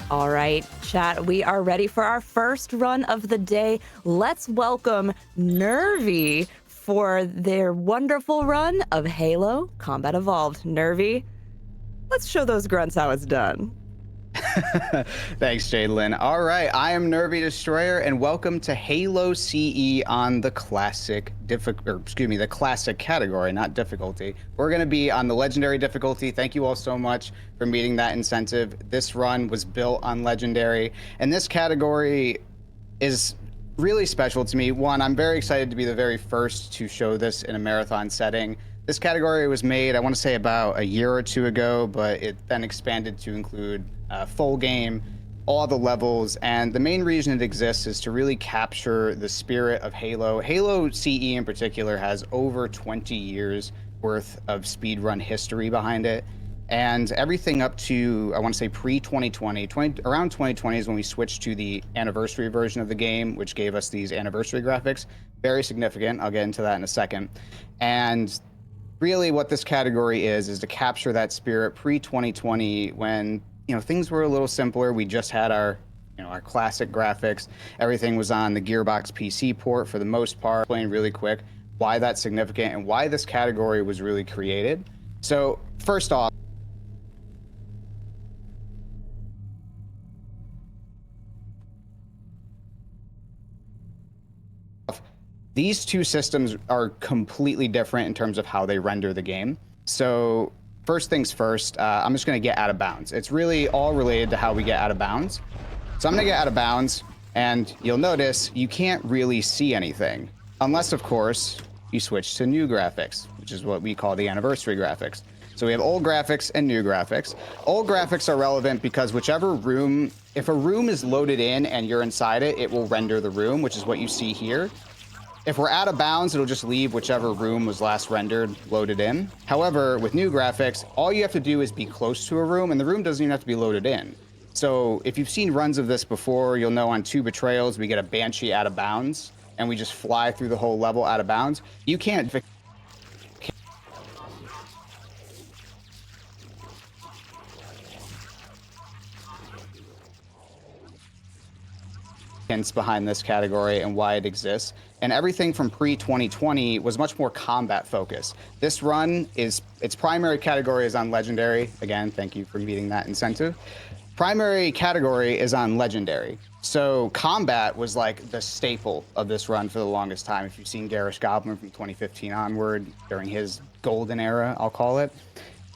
All right, chat, we are ready for our first run of the day. Let's welcome Nervy for their wonderful run of Halo Combat Evolved. Nervy, let's show those grunts how it's done. Thanks, Jaidlyn. All right, I am NervyDestroyer, and welcome to Halo CE on the classic the classic category, not difficulty. We're going to be on the legendary difficulty. Thank you all so much for meeting that incentive. This run was built on legendary, and this category is really special to me. One, I'm very excited to be the very first to show this in a marathon setting. This category was made, I want to say, about a year or two ago, but it then expanded to include full game, all the levels, and the main reason it exists is to really capture the spirit of Halo. Halo CE in particular has over 20 years worth of speedrun history behind it, and everything up to, I want to say, pre-2020, around 2020 is when we switched to the anniversary version of the game, which gave us these anniversary graphics. Very significant. I'll get into that in a second. And really what this category is to capture that spirit pre-2020 when, things were a little simpler. We just had our classic graphics. Everything was on the Gearbox PC port for the most part. Explain really quick why that's significant and why this category was really created. So first off, these two systems are completely different in terms of how they render the game. So first things first, I'm just going to get out of bounds. It's really all related to how we get out of bounds. So I'm going to get out of bounds, and you'll notice you can't really see anything. Unless, of course, you switch to new graphics, which is what we call the anniversary graphics. So we have old graphics and new graphics. Old graphics are relevant because whichever room, if a room is loaded in and you're inside it, it will render the room, which is what you see here. If we're out of bounds, it'll just leave whichever room was last rendered loaded in. However, with new graphics, all you have to do is be close to a room, and the room doesn't even have to be loaded in. So if you've seen runs of this before, you'll know on 2 Betrayals, we get a Banshee out of bounds, and we just fly through the whole level out of bounds. You can't behind this category and why it exists. And everything from pre-2020 was much more combat focused. This run its primary category is on legendary. Again, thank you for meeting that incentive. Primary category is on legendary. So combat was like the staple of this run for the longest time. If you've seen Garish Goblin from 2015 onward, during his golden era, I'll call it,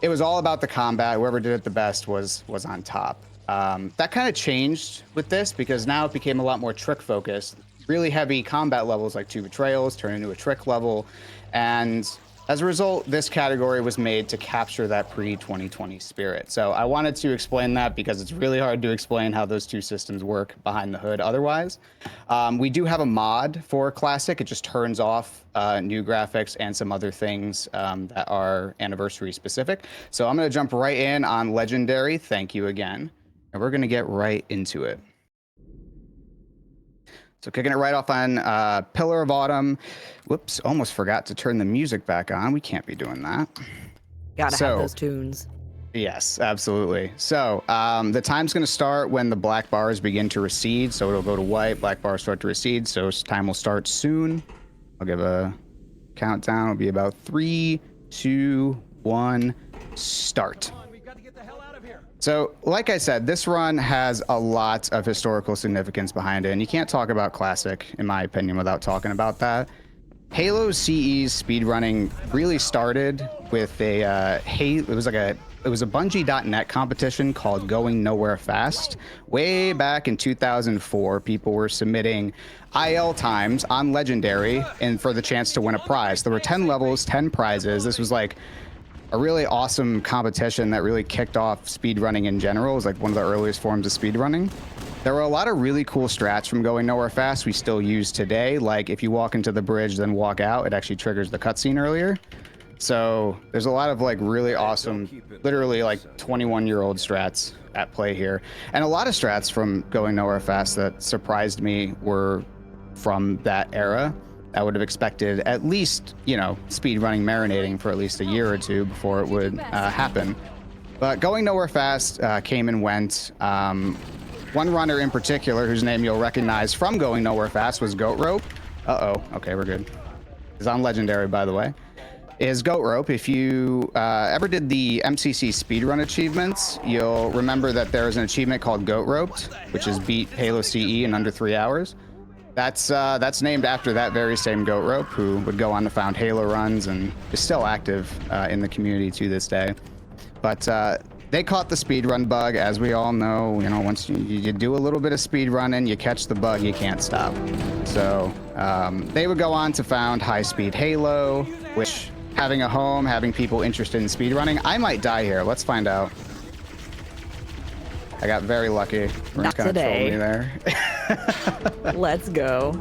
it was all about the combat. Whoever did it the best was on top. That kind of changed with this because now it became a lot more trick focused. Really heavy combat levels like 2 Betrayals turn into a trick level, and as a result, this category was made to capture that pre-2020 spirit. So I wanted to explain that because it's really hard to explain how those two systems work behind the hood otherwise. We do have a mod for Classic. It just turns off new graphics and some other things that are anniversary specific. So I'm going to jump right in on Legendary. Thank you again. And we're going to get right into it. So kicking it right off on Pillar of Autumn. Whoops, almost forgot to turn the music back on. We can't be doing that. Gotta have those tunes. Yes, absolutely. So the time's going to start when the black bars begin to recede. So it'll go to white, black bars start to recede. So time will start soon. I'll give a countdown. It'll be about 3, 2, 1, start. So, like I said, this run has a lot of historical significance behind it, and you can't talk about Classic, in my opinion, without talking about that. Halo CE's speedrunning really started with it was a Bungie.net competition called Going Nowhere Fast. Way back in 2004, people were submitting IL times on Legendary and for the chance to win a prize. There were 10 levels, 10 prizes. This was like a really awesome competition that really kicked off speedrunning in general. It was like one of the earliest forms of speedrunning. There were a lot of really cool strats from Going Nowhere Fast we still use today. Like if you walk into the bridge, then walk out, it actually triggers the cutscene earlier. So there's a lot of like really awesome, literally like 21-year-old strats at play here. And a lot of strats from Going Nowhere Fast that surprised me were from that era. I would have expected at least, speed running marinating for at least a year or two before it would happen. But going nowhere fast came and went. One runner in particular, whose name you'll recognize from Going Nowhere Fast, was Goat Rope. Uh-oh. Okay, we're good. He's on Legendary, by the way. Is Goat Rope. If you ever did the MCC speedrun achievements, you'll remember that there is an achievement called Goat Roped, which is beat Halo CE in under 3 hours. That's named after that very same Goat Rope, who would go on to found Halo runs and is still active in the community to this day. But they caught the speedrun bug, as we all know. You know, once you do a little bit of speedrunning, you catch the bug, you can't stop. So they would go on to found High Speed Halo, which, having a home, having people interested in speedrunning, I might die here. Let's find out. I got very lucky. Not kind of today. trolled me there. Let's go.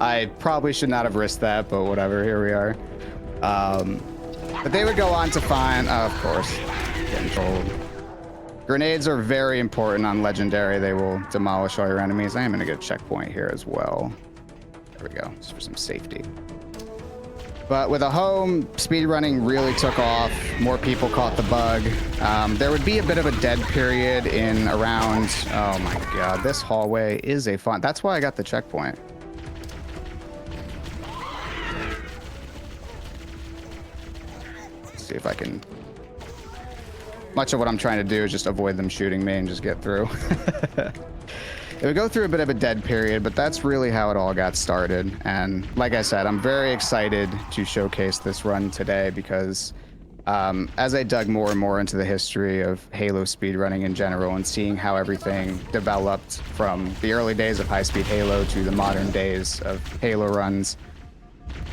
I probably should not have risked that, but whatever. Here we are. But they would go on to find, of course, getting trolled. Grenades are very important on Legendary. They will demolish all your enemies. I am going to get a checkpoint here as well. There we go, just for some safety. But with a home, speedrunning really took off. More people caught the bug. There would be a bit of a dead period in around, oh my god, this hallway is a fun, that's why I got the checkpoint. Let's see if I can, much of what I'm trying to do is just avoid them shooting me and just get through. It would go through a bit of a dead period, but that's really how it all got started. And like I said, I'm very excited to showcase this run today because as I dug more and more into the history of Halo speedrunning in general and seeing how everything developed from the early days of high-speed Halo to the modern days of Halo runs,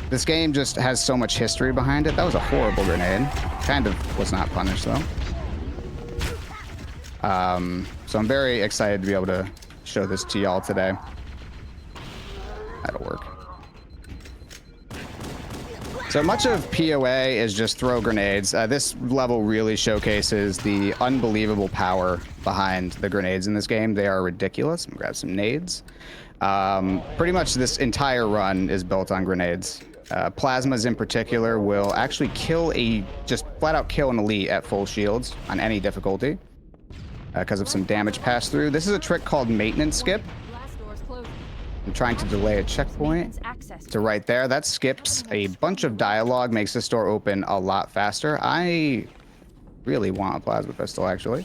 this game just has so much history behind it. That was a horrible grenade. Kind of was not punished, though. So I'm very excited to be able to show this to y'all today. That'll work. So much of PoA is just throw grenades. This level really showcases the unbelievable power behind the grenades in this game. They are ridiculous. I'm gonna grab some nades. Pretty much this entire run is built on grenades. Plasmas in particular will actually just flat out kill an elite at full shields on any difficulty. Because of some damage passed through. This is a trick called maintenance skip. I'm trying to delay a checkpoint to right there. That skips a bunch of dialogue, makes this door open a lot faster. I really want a plasma pistol, actually.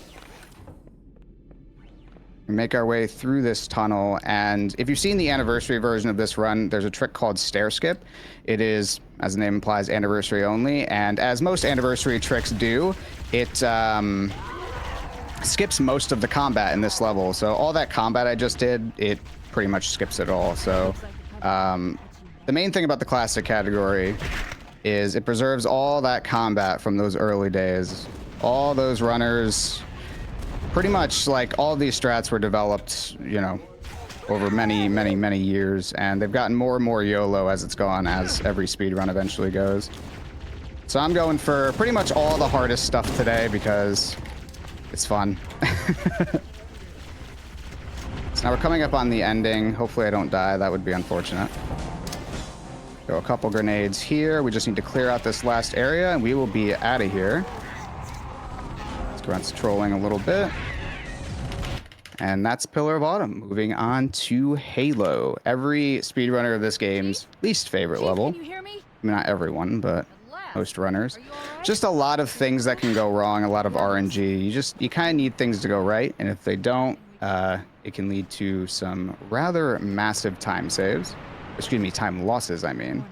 We make our way through this tunnel, and if you've seen the anniversary version of this run, there's a trick called stair skip. It is, as the name implies, anniversary only, and as most anniversary tricks do, it skips most of the combat in this level. So all that combat I just did, it pretty much skips it all. So the main thing about the classic category is it preserves all that combat from those early days. All those runners, pretty much like all these strats were developed, you know, over many, many, many years, and they've gotten more and more YOLO as it's gone, as every speedrun eventually goes. So I'm going for pretty much all the hardest stuff today because it's fun. So now we're coming up on the ending. Hopefully I don't die. That would be unfortunate. Throw a couple grenades here. We just need to clear out this last area and we will be out of here. Let's go on trolling a little bit. And that's Pillar of Autumn. Moving on to Halo. Every speedrunner of this game's least favorite level. Can you hear me? I mean, not everyone, but most runners. Just a lot of things that can go wrong, a lot of RNG. You kind of need things to go right, and if they don't, it can lead to some rather massive time saves. Excuse me, time losses, I mean.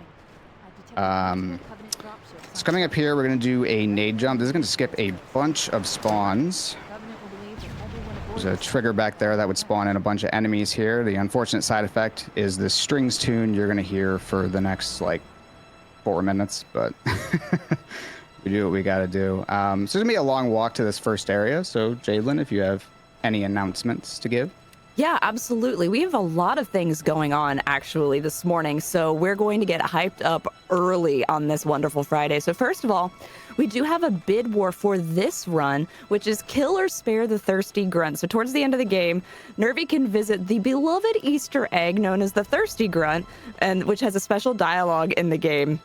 So coming up here, we're going to do a nade jump. This is going to skip a bunch of spawns. There's a trigger back there that would spawn in a bunch of enemies here. The unfortunate side effect is this strings tune you're going to hear for the next, like, 4 minutes, but we do what we got to do. So there's going to be a long walk to this first area. So, Jaidlyn, if you have any announcements to give. Yeah, absolutely. We have a lot of things going on actually this morning, so we're going to get hyped up early on this wonderful Friday. So first of all, we do have a bid war for this run, which is Kill or Spare the Thirsty Grunt. So towards the end of the game, Nervy can visit the beloved Easter egg known as the Thirsty Grunt, and which has a special dialogue in the game.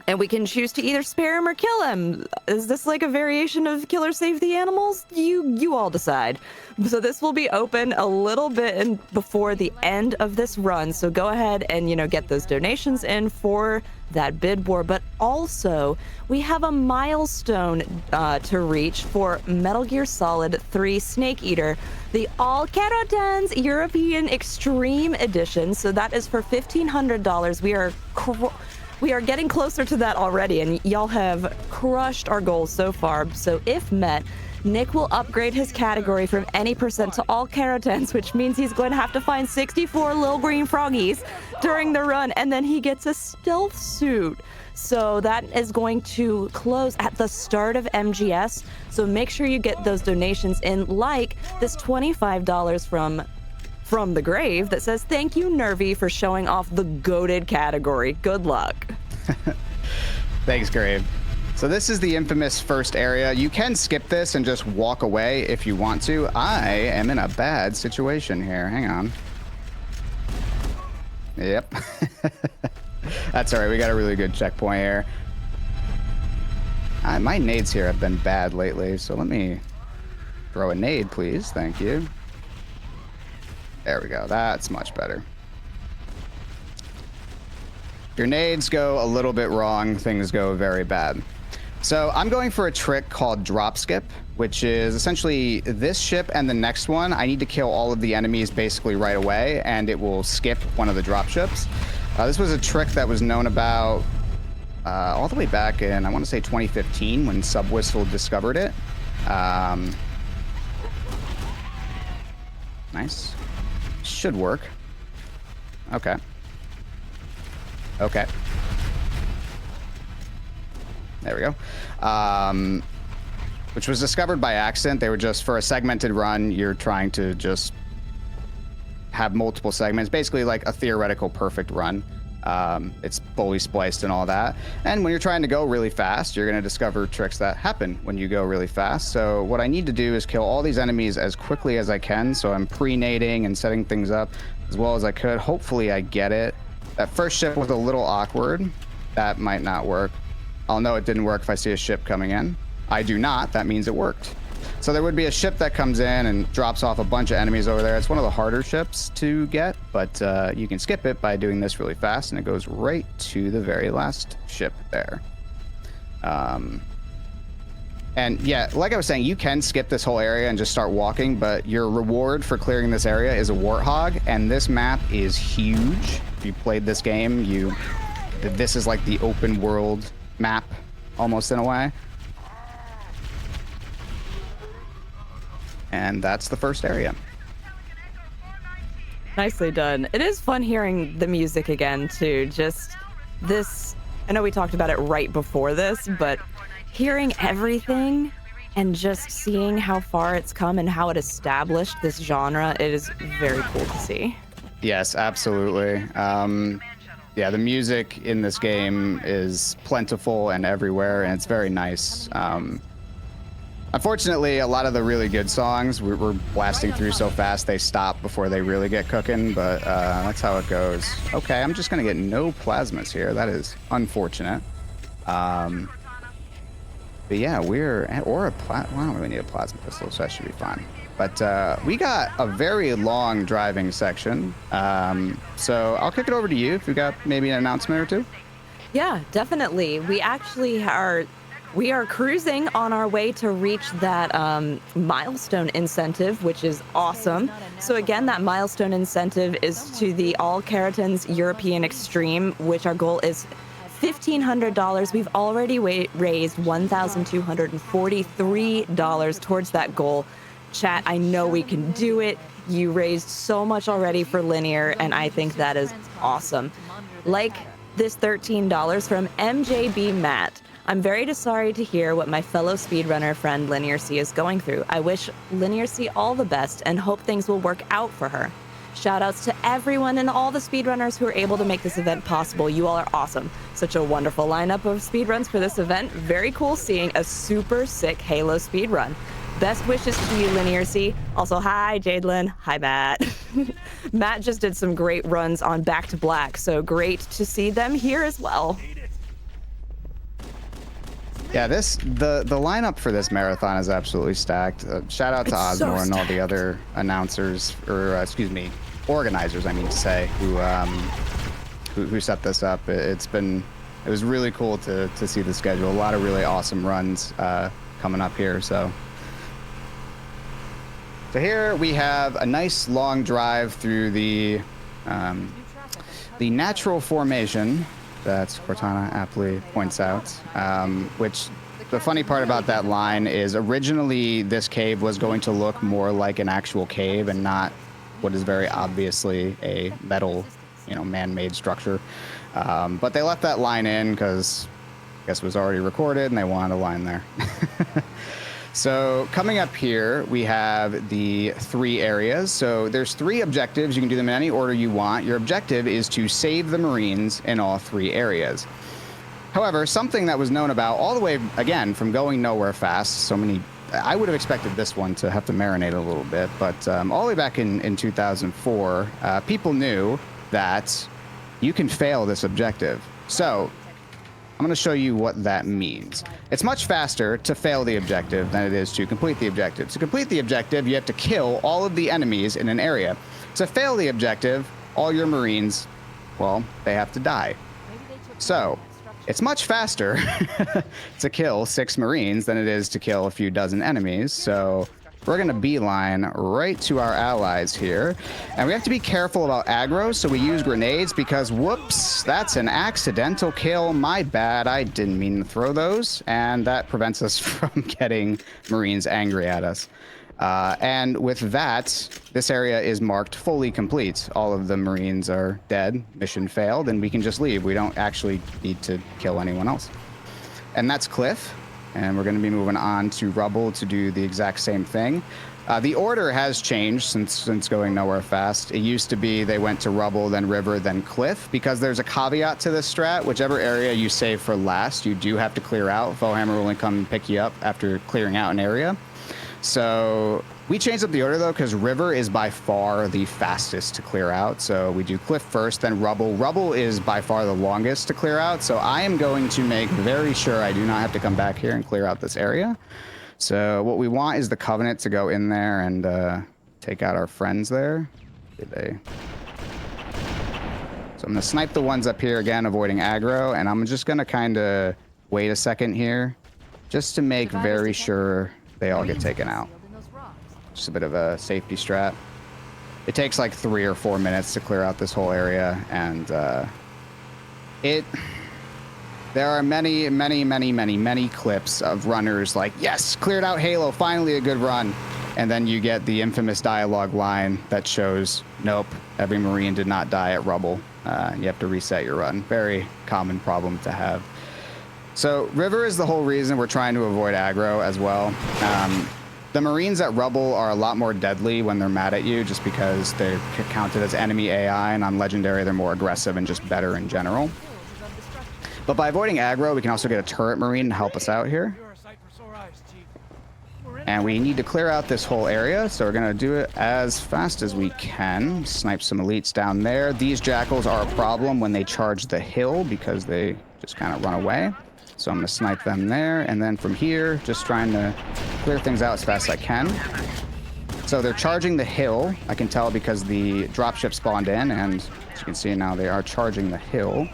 And we can choose to either spare him or kill him. Is this like a variation of kill or save the animals? You all decide. So this will be open a little bit before the end of this run. So go ahead and, get those donations in for that bid war. But also, we have a milestone to reach for Metal Gear Solid 3 Snake Eater, the All Carotens European Extreme Edition. So that is for $1,500. We are getting closer to that already, and y'all have crushed our goals so far. So if met, Nick will upgrade his category from any percent to all carotens, which means he's going to have to find 64 little green froggies during the run, and then he gets a stealth suit. So that is going to close at the start of MGS. So make sure you get those donations in, like this $25 from the grave that says, "Thank you, Nervy, for showing off the goated category. Good luck." Thanks, Grave. So this is the infamous first area. You can skip this and just walk away if you want to. I am in a bad situation here. Hang on. Yep. That's all right. We got a really good checkpoint here. My nades here have been bad lately, so let me throw a nade, please. Thank you. There we go. That's much better. If your nades go a little bit wrong, things go very bad. So I'm going for a trick called drop skip, which is essentially this ship and the next one. I need to kill all of the enemies basically right away, and it will skip one of the drop ships. This was a trick that was known about all the way back in, I want to say 2015, when Subwhistle discovered it. Nice. Should work. Okay. Okay. There we go. Which was discovered by accident. They were just, for a segmented run, you're trying to just have multiple segments, basically like a theoretical perfect run. It's fully spliced and all that. And when you're trying to go really fast, you're going to discover tricks that happen when you go really fast. So what I need to do is kill all these enemies as quickly as I can. So I'm pre-nading and setting things up as well as I could. Hopefully I get it. That first ship was a little awkward. That might not work. I'll know it didn't work if I see a ship coming in. I do not. That means it worked. So there would be a ship that comes in and drops off a bunch of enemies over there. It's one of the harder ships to get, but you can skip it by doing this really fast, and it goes right to the very last ship there. And yeah, like I was saying, you can skip this whole area and just start walking, but your reward for clearing this area is a warthog, and this map is huge. If you played this game, this is like the open world map, almost in a way. And that's the first area. Nicely done. It is fun hearing the music again, too. Just this, I know we talked about it right before this, but hearing everything and just seeing how far it's come and how it established this genre, it is very cool to see. Yes, absolutely. Yeah, the music in this game is plentiful and everywhere, and it's very nice. Unfortunately, a lot of the really good songs, we're blasting through so fast they stop before they really get cooking, but that's how it goes. Okay, I'm just going to get no plasmas here. That is unfortunate. But yeah, well, I don't really need a plasma pistol, so that should be fine. But we got a very long driving section, so I'll kick it over to you if you got maybe an announcement or two. Yeah, definitely. We are cruising on our way to reach that milestone incentive, which is awesome. So again, that milestone incentive is to the All Carotens European Extreme, which our goal is $1,500. We've already raised $1,243 towards that goal. Chat, I know we can do it. You raised so much already for Linear, and I think that is awesome. Like this $13 from MJB Matt. I'm very sorry to hear what my fellow speedrunner friend LinearC is going through. I wish LinearC all the best and hope things will work out for her. Shoutouts to everyone and all the speedrunners who are able to make this event possible. You all are awesome. Such a wonderful lineup of speedruns for this event. Very cool seeing a super sick Halo speedrun. Best wishes to you, LinearC. Also, hi, Jaidlyn. Hi, Matt. Matt just did some great runs on Back to Black, so great to see them here as well. Yeah, the lineup for this marathon is absolutely stacked. Shout out to Osmore and all the other announcers, or excuse me, organizers, I mean to say, who set this up. It was really cool to see the schedule. A lot of really awesome runs coming up here. So here we have a nice long drive through the natural formation that Cortana aptly points out, which the funny part about that line is originally this cave was going to look more like an actual cave and not what is very obviously a metal, man-made structure. But they left that line in because I guess it was already recorded and they wanted a line there. So coming up here, we have the 3 areas. So there's 3 objectives. You can do them in any order you want. Your objective is to save the Marines in all 3 areas. However, something that was known about all the way, again, from going nowhere fast, I would have expected this one to have to marinate a little bit, but all the way back in 2004, people knew that you can fail this objective. So I'm going to show you what that means. It's much faster to fail the objective than it is to complete the objective. To complete the objective, you have to kill all of the enemies in an area. To fail the objective, all your Marines, well, they have to die. So it's much faster to kill 6 Marines than it is to kill a few dozen enemies. So we're going to beeline right to our allies here. And we have to be careful about aggro, so we use grenades because, whoops, that's an accidental kill. My bad. I didn't mean to throw those. And that prevents us from getting Marines angry at us. And with that, this area is marked fully complete. All of the Marines are dead, mission failed, and we can just leave. We don't actually need to kill anyone else. And that's Cliff. And we're going to be moving on to Rubble to do the exact same thing. The order has changed since going nowhere fast. It used to be they went to Rubble, then River, then Cliff, because there's a caveat to this strat. Whichever area you save for last, you do have to clear out. Foehammer will only come and pick you up after clearing out an area. So we changed up the order, though, because River is by far the fastest to clear out. So we do Cliff first, then Rubble. Rubble is by far the longest to clear out. So I am going to make very sure I do not have to come back here and clear out this area. So what we want is the Covenant to go in there and take out our friends there. So I'm going to snipe the ones up here again, avoiding aggro. And I'm just going to kind of wait a second here just to make very sure they all get taken out. Just a bit of a safety strat. It takes like 3 or 4 minutes to clear out this whole area, and there are many clips of runners like, yes, cleared out Halo, finally a good run. And then you get the infamous dialogue line that shows, nope, every Marine did not die at Rubble. You have to reset your run. Very common problem to have. So River is the whole reason we're trying to avoid aggro as well. The Marines at Rubble are a lot more deadly when they're mad at you just because they're counted as enemy AI, and on Legendary they're more aggressive and just better in general. But by avoiding aggro, we can also get a turret Marine to help us out here. And we need to clear out this whole area, so we're going to do it as fast as we can. Snipe some elites down there. These jackals are a problem when they charge the hill because they just kind of run away. So I'm going to snipe them there, and then from here, just trying to clear things out as fast as I can. So they're charging the hill. I can tell because the dropship spawned in, and as you can see now, they are charging the hill.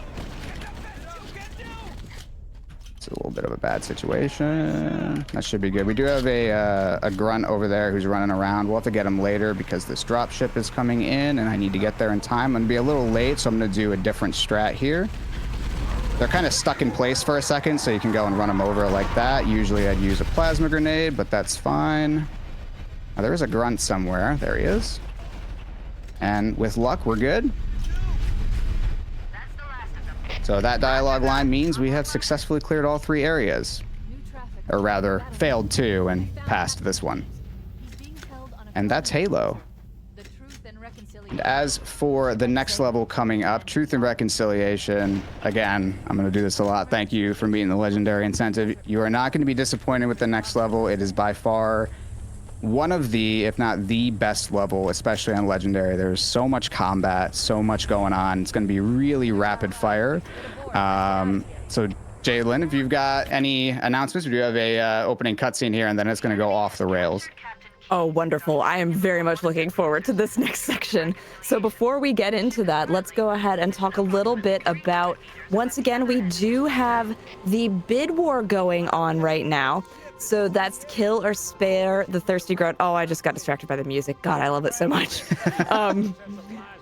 It's a little bit of a bad situation. That should be good. We do have a grunt over there who's running around. We'll have to get him later because this dropship is coming in, and I need to get there in time. I'm going to be a little late, so I'm going to do a different strat here. They're kind of stuck in place for a second, so you can go and run them over like that. Usually I'd use a plasma grenade, but that's fine. Now, there is a grunt somewhere. There he is. And with luck, we're good. So that dialogue line means we have successfully cleared all 3 areas. Or rather, failed 2 and passed this one. And that's Halo. And as for the next level coming up, Truth and Reconciliation, again, I'm going to do this a lot. Thank you for meeting the Legendary incentive. You are not going to be disappointed with the next level. It is by far one of the, if not the best level, especially on Legendary. There's so much combat, so much going on. It's going to be really rapid fire. So Jaidlyn, if you've got any announcements, we do have a opening cutscene here, and then it's going to go off the rails. Oh, wonderful. I am very much looking forward to this next section. So before we get into that, let's go ahead and talk a little bit about, once again, we do have the bid war going on right now. So that's kill or spare the thirsty grunt. Oh, I just got distracted by the music. God, I love it so much.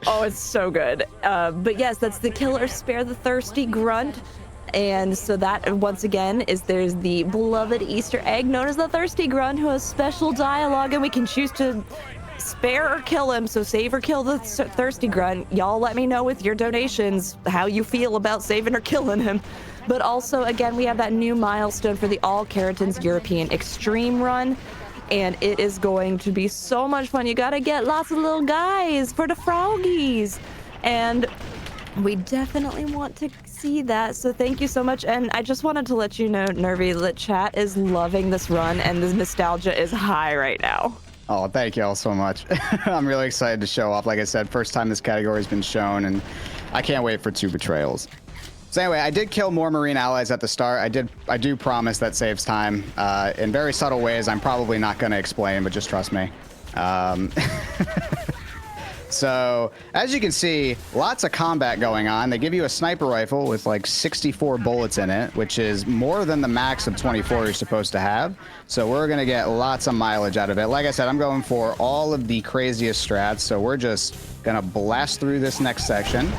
Oh, it's so good. But yes, that's the kill or spare the thirsty grunt. And so that, once again, there's the beloved Easter egg known as the Thirsty Grunt, who has special dialogue, and we can choose to spare or kill him. So save or kill the Thirsty Grunt. Y'all let me know with your donations how you feel about saving or killing him. But also, again, we have that new milestone for the All Keratins European Extreme Run. And it is going to be so much fun. You gotta get lots of little guys for the froggies. And we definitely want to see that, so thank you so much. And I just wanted to let you know, Nervy, that chat is loving this run, and the nostalgia is high right now. Oh, thank you all so much. I'm really excited to show off. Like I said, first time this category has been shown, and I can't wait for 2 betrayals. So anyway, I did kill more Marine allies at the start. I do promise that saves time. In very subtle ways, I'm probably not going to explain, but just trust me. So, as you can see, lots of combat going on. They give you a sniper rifle with like 64 bullets in it, which is more than the max of 24 you're supposed to have. So we're going to get lots of mileage out of it. Like I said, I'm going for all of the craziest strats, so we're just going to blast through this next section.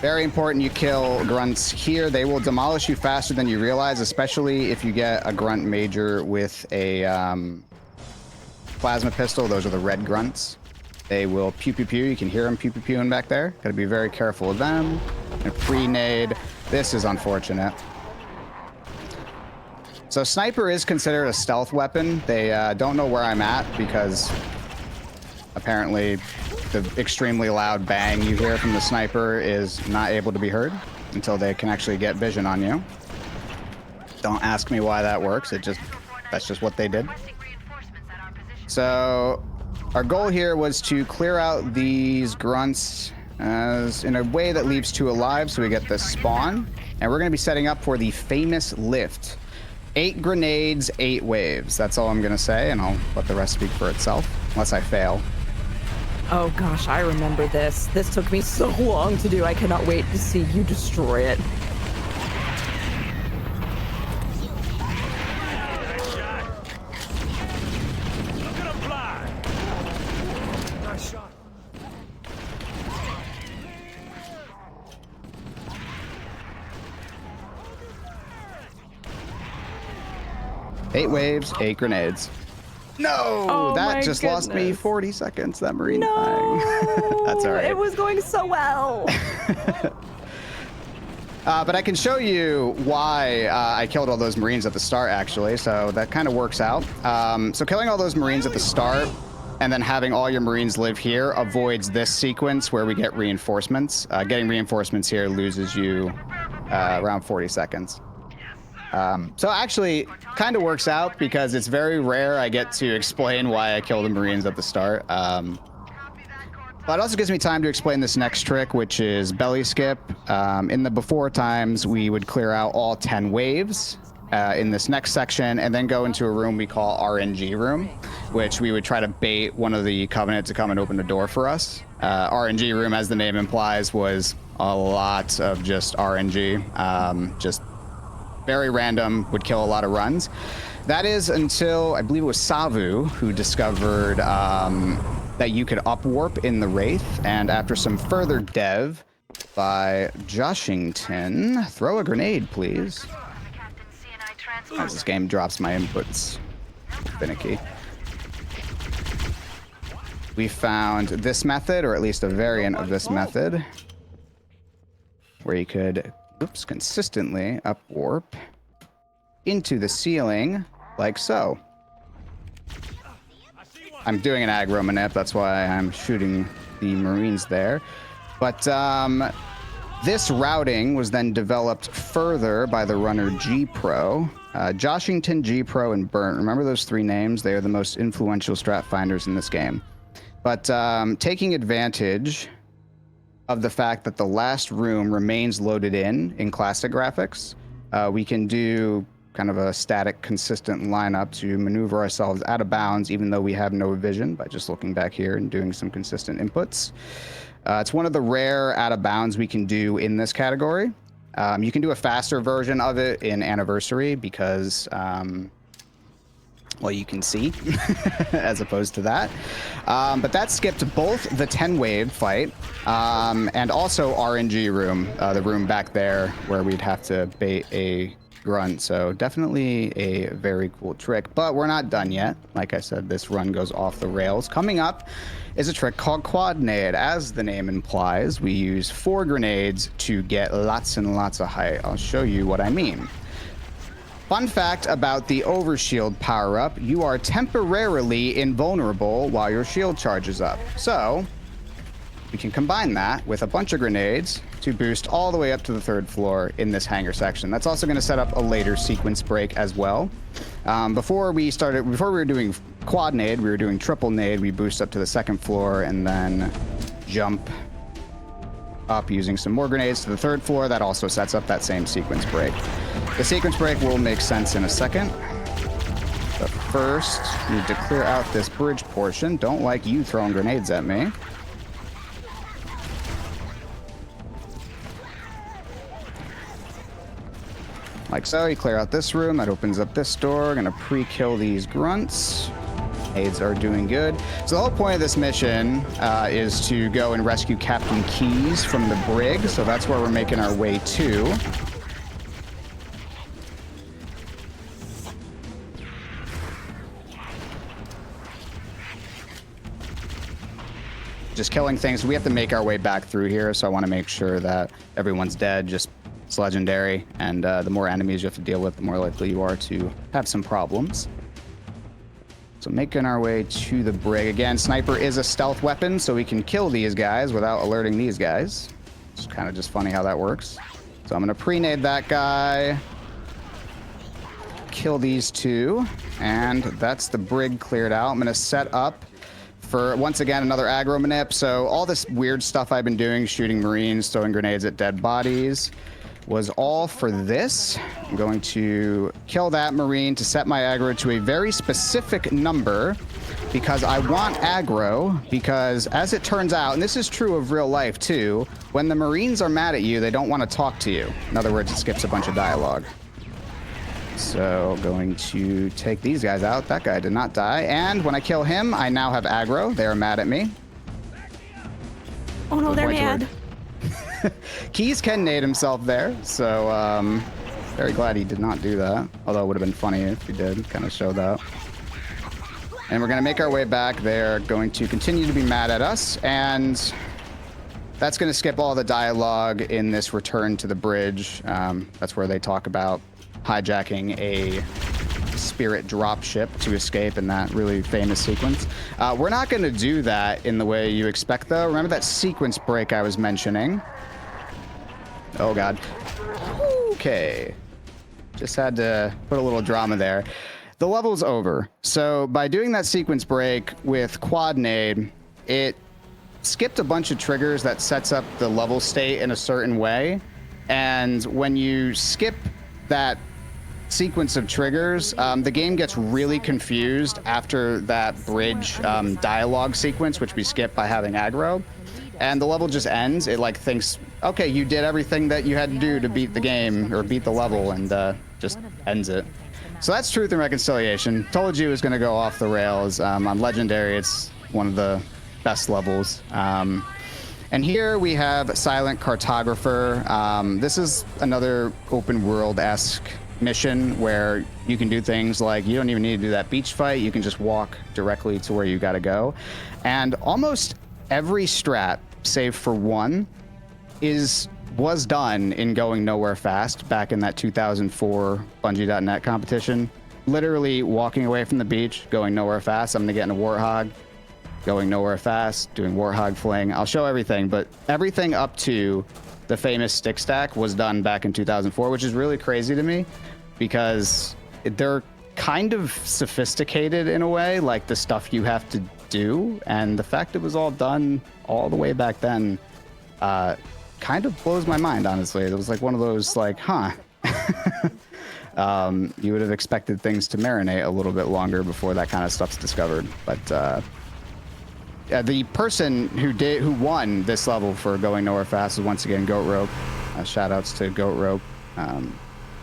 Very important you kill grunts here. They will demolish you faster than you realize, especially if you get a grunt major with a plasma pistol. Those are the red grunts. They will pew pew pew. You can hear them pew pew pewing back there. Gotta be very careful of them. And pre-nade. This is unfortunate. So sniper is considered a stealth weapon. They don't know where I'm at because apparently the extremely loud bang you hear from the sniper is not able to be heard until they can actually get vision on you. Don't ask me why that works. That's just what they did. So our goal here was to clear out these grunts in a way that leaves 2 alive, so we get the spawn. And we're going to be setting up for the famous lift. 8 grenades, 8 waves. That's all I'm going to say, and I'll let the rest speak for itself, unless I fail. Oh gosh, I remember this. This took me so long to do. I cannot wait to see you destroy it. Eight waves, 8 grenades. No, oh, that just goodness. Lost me 40 seconds, that Marine no, thing. That's all right. It was going so well. But I can show you why I killed all those Marines at the start, actually, so that kind of works out. So killing all those Marines at the start and then having all your Marines live here avoids this sequence where we get reinforcements. Getting reinforcements here loses you around 40 seconds. So actually, kind of works out because it's very rare I get to explain why I killed the Marines at the start. But it also gives me time to explain this next trick, which is belly skip. In the before times, we would clear out all 10 waves in this next section and then go into a room we call RNG room, which we would try to bait one of the Covenant to come and open the door for us. RNG room, as the name implies, was a lot of just RNG, just very random, would kill a lot of runs. That is until, I believe it was Savu who discovered that you could upwarp in the Wraith, and after some further dev by Joshington, throw a grenade, please. As this game drops my inputs. Finicky. We found this method, or at least a variant of this method, where you could consistently upwarp into the ceiling like so. I'm doing an aggro manip, that's why I'm shooting the Marines there. But this routing was then developed further by the runner G Pro. Joshington, G Pro, and Burnt. Remember those 3 names? They are the most influential strat finders in this game. But taking advantage of the fact that the last room remains loaded in classic graphics, We can do kind of a static, consistent lineup to maneuver ourselves out of bounds, even though we have no vision, by just looking back here and doing some consistent inputs. It's one of the rare out of bounds we can do in this category. You can do a faster version of it in Anniversary because, well, you can see as opposed to that. But that skipped both the 10-wave fight and also RNG room, the room back there where we'd have to bait a grunt. So definitely a very cool trick, but we're not done yet. Like I said, this run goes off the rails. Coming up is a trick called quad nade. As the name implies, we use 4 grenades to get lots and lots of height. I'll show you what I mean. Fun fact about the overshield power-up, you are temporarily invulnerable while your shield charges up. So we can combine that with a bunch of grenades to boost all the way up to the 3rd floor in this hangar section. That's also going to set up a later sequence break as well. Before we were doing quad nade, we were doing triple nade. We boost up to the 2nd floor and then jump up using some more grenades to the 3rd floor. That also sets up that same sequence break. The sequence break will make sense in a second. But first, need to clear out this bridge portion. Don't like you throwing grenades at me. Like so, you clear out this room, that opens up this door. Gonna pre-kill these grunts. Aids are doing good. So the whole point of this mission is to go and rescue Captain Keys from the brig. So that's where we're making our way to. Just killing things. We have to make our way back through here, so I want to make sure that everyone's dead. Just it's legendary, and the more enemies you have to deal with, the more likely you are to have some problems. So making our way to the brig. Again, sniper is a stealth weapon, so we can kill these guys without alerting these guys. It's kind of just funny how that works. So I'm going to pre-nade that guy. Kill these 2, and that's the brig cleared out. I'm going to set up for, once again, another aggro manip. So all this weird stuff I've been doing, shooting Marines, throwing grenades at dead bodies, was all for this. I'm going to kill that Marine to set my aggro to a very specific number because I want aggro, because as it turns out, and this is true of real life too, when the Marines are mad at you, they don't want to talk to you. In other words, it skips a bunch of dialogue. So going to take these guys out. That guy did not die. And when I kill him, I now have aggro. They are mad at me. Oh no, they're mad. Keys can nade himself there, so very glad he did not do that. Although it would have been funny if he did, kind of show that. And we're going to make our way back. They're going to continue to be mad at us, and that's going to skip all the dialogue in this return to the bridge. That's where they talk about hijacking a spirit dropship to escape in that really famous sequence. We're not going to do that in the way you expect, though. Remember that sequence break I was mentioning? Oh, God. Okay. Just had to put a little drama there. The level's over. So by doing that sequence break with quad nade, it skipped a bunch of triggers that sets up the level state in a certain way. And when you skip that sequence of triggers, the game gets really confused after that bridge dialogue sequence, which we skip by having aggro, and the level just ends. It like thinks, okay, you did everything that you had to do to beat the game or beat the level, and just ends it. So that's Truth and Reconciliation. Told you it was going to go off the rails. On Legendary, it's one of the best levels. And here we have Silent Cartographer. This is another open world-esque mission where you can do things like you don't even need to do that beach fight. You can just walk directly to where you got to go. And almost every strat, save for one, was done in Going Nowhere Fast back in that 2004 Bungie.net competition. Literally walking away from the beach, going nowhere fast. I'm going to get in a Warthog, going nowhere fast, doing Warthog fling. I'll show everything, but everything up to the famous stick stack was done back in 2004, which is really crazy to me because they're kind of sophisticated in a way, like the stuff you have to do. And the fact it was all done all the way back then kind of blows my mind, honestly. It was like one of those like, huh, You would have expected things to marinate a little bit longer before that kind of stuff's discovered. But the person who won this level for going nowhere fast is once again Goat Rope. Shout outs to Goat Rope.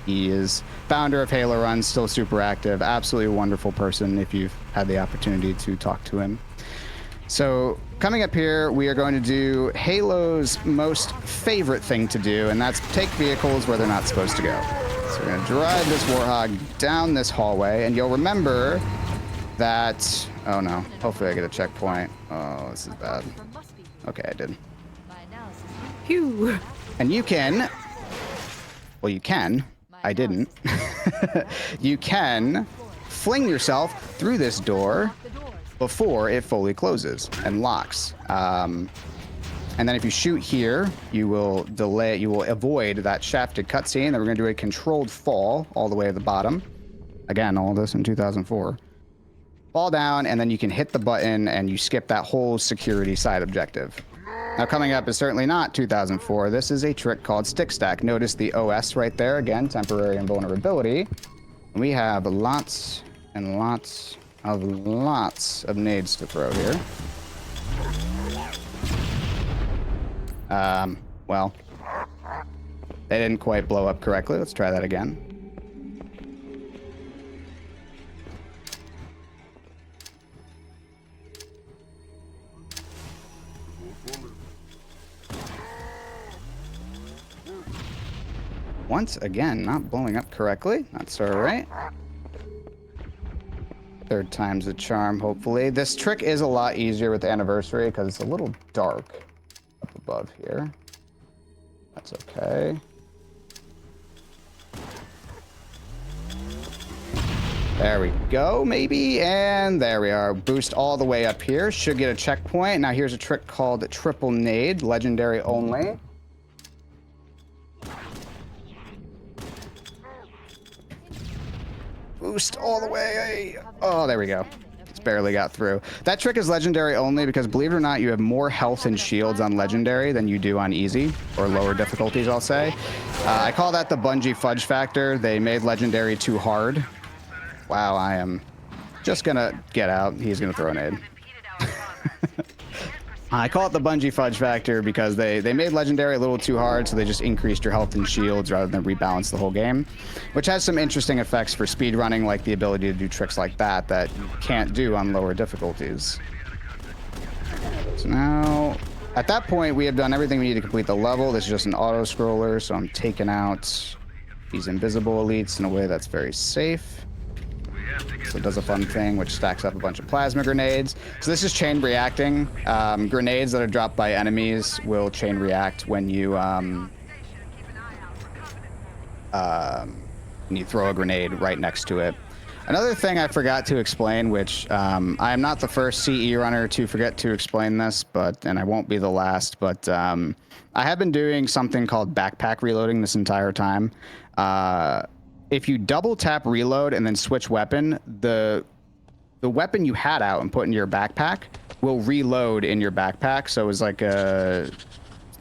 He is founder of Halo Run, still super active, absolutely wonderful person if you've had the opportunity to talk to him. So coming up here, we are going to do Halo's most favorite thing to do, and that's take vehicles where they're not supposed to go. So we're going to drive this Warthog down this hallway, and you'll remember that... Oh no, hopefully I get a checkpoint. Oh, this is bad. Okay, I did. Phew. And you can... Well, you can. I didn't. You can fling yourself through this door before it fully closes and locks. And then if you shoot here, you will avoid that shafted cutscene. Then we're going to do a controlled fall all the way to the bottom. Again, all this in 2004. Fall down, and then you can hit the button and you skip that whole security side objective. Now coming up is certainly not 2004. This is a trick called Stick Stack. Notice the OS right there. Again, temporary invulnerability. And we have lots and lots of nades to throw here. Well, they didn't quite blow up correctly. Let's try that again. Once again, not blowing up correctly. That's all right. Third time's a charm, hopefully. This trick is a lot easier with the anniversary because it's a little dark up above here. That's okay. There we go, maybe. And there we are. Boost all the way up here. Should get a checkpoint. Now here's a trick called Triple Nade, legendary only. Boost all the way. Oh, there we go. Just barely got through. That trick is legendary only because, believe it or not, you have more health and shields on legendary than you do on easy, or lower difficulties, I'll say. I call that the Bungie fudge factor. They made legendary too hard. Wow, I am just gonna get out. He's gonna throw an aid. I call it the Bungie fudge factor because they made legendary a little too hard, so they just increased your health and shields rather than rebalance the whole game, which has some interesting effects for speedrunning, like the ability to do tricks like that you can't do on lower difficulties. So now, at that point, we have done everything we need to complete the level. This is just an auto-scroller, so I'm taking out these invisible elites in a way that's very safe. So it does a fun thing, which stacks up a bunch of plasma grenades. So this is chain reacting. Grenades that are dropped by enemies will chain react when you throw a grenade right next to it. Another thing I forgot to explain, which I am not the first CE runner to forget to explain this, and I won't be the last, but I have been doing something called backpack reloading this entire time. If you double tap reload and then switch weapon, the weapon you had out and put in your backpack will reload in your backpack. So it's like an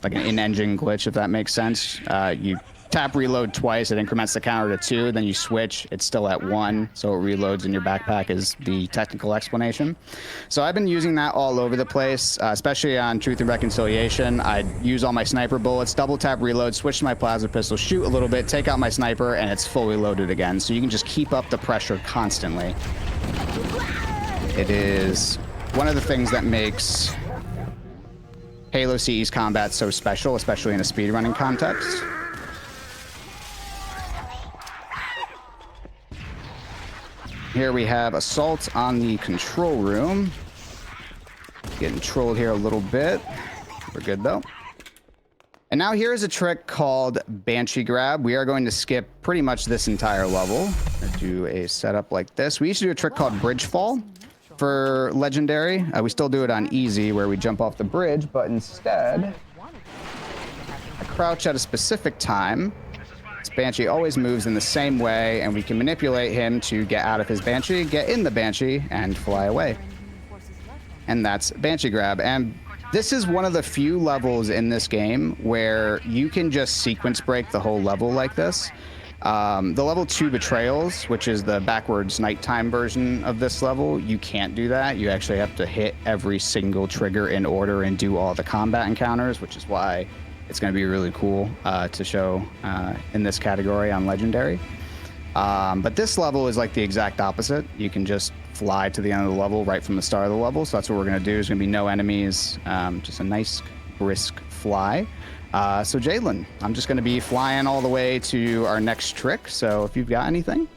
in-engine glitch, if that makes sense. You tap reload twice, it increments the counter to 2, then you switch, it's still at 1, so it reloads in your backpack is the technical explanation. So I've been using that all over the place, especially on Truth and Reconciliation. I use all my sniper bullets, double tap reload, switch to my plasma pistol, shoot a little bit, take out my sniper, and it's fully loaded again. So you can just keep up the pressure constantly. It is one of the things that makes Halo CE's combat so special, especially in a speedrunning context. Here we have assault on the control room. Getting trolled here a little bit. We're good though. And now here is a trick called Banshee Grab. We are going to skip pretty much this entire level. Do a setup like this. We used to do a trick called Bridge Fall for Legendary. We still do it on easy where we jump off the bridge, but instead I crouch at a specific time. Banshee always moves in the same way, and we can manipulate him to get out of his Banshee, get in the Banshee, and fly away. And that's Banshee Grab. And this is one of the few levels in this game where you can just sequence break the whole level like this. The level 2 betrayals, which is the backwards nighttime version of this level, you can't do that. You actually have to hit every single trigger in order and do all the combat encounters, which is why it's going to be really cool to show in this category on Legendary. But this level is like the exact opposite. You can just fly to the end of the level right from the start of the level. So that's what we're going to do. There's going to be no enemies, just a nice brisk fly. So Jaidlyn, I'm just going to be flying all the way to our next trick. So if you've got anything.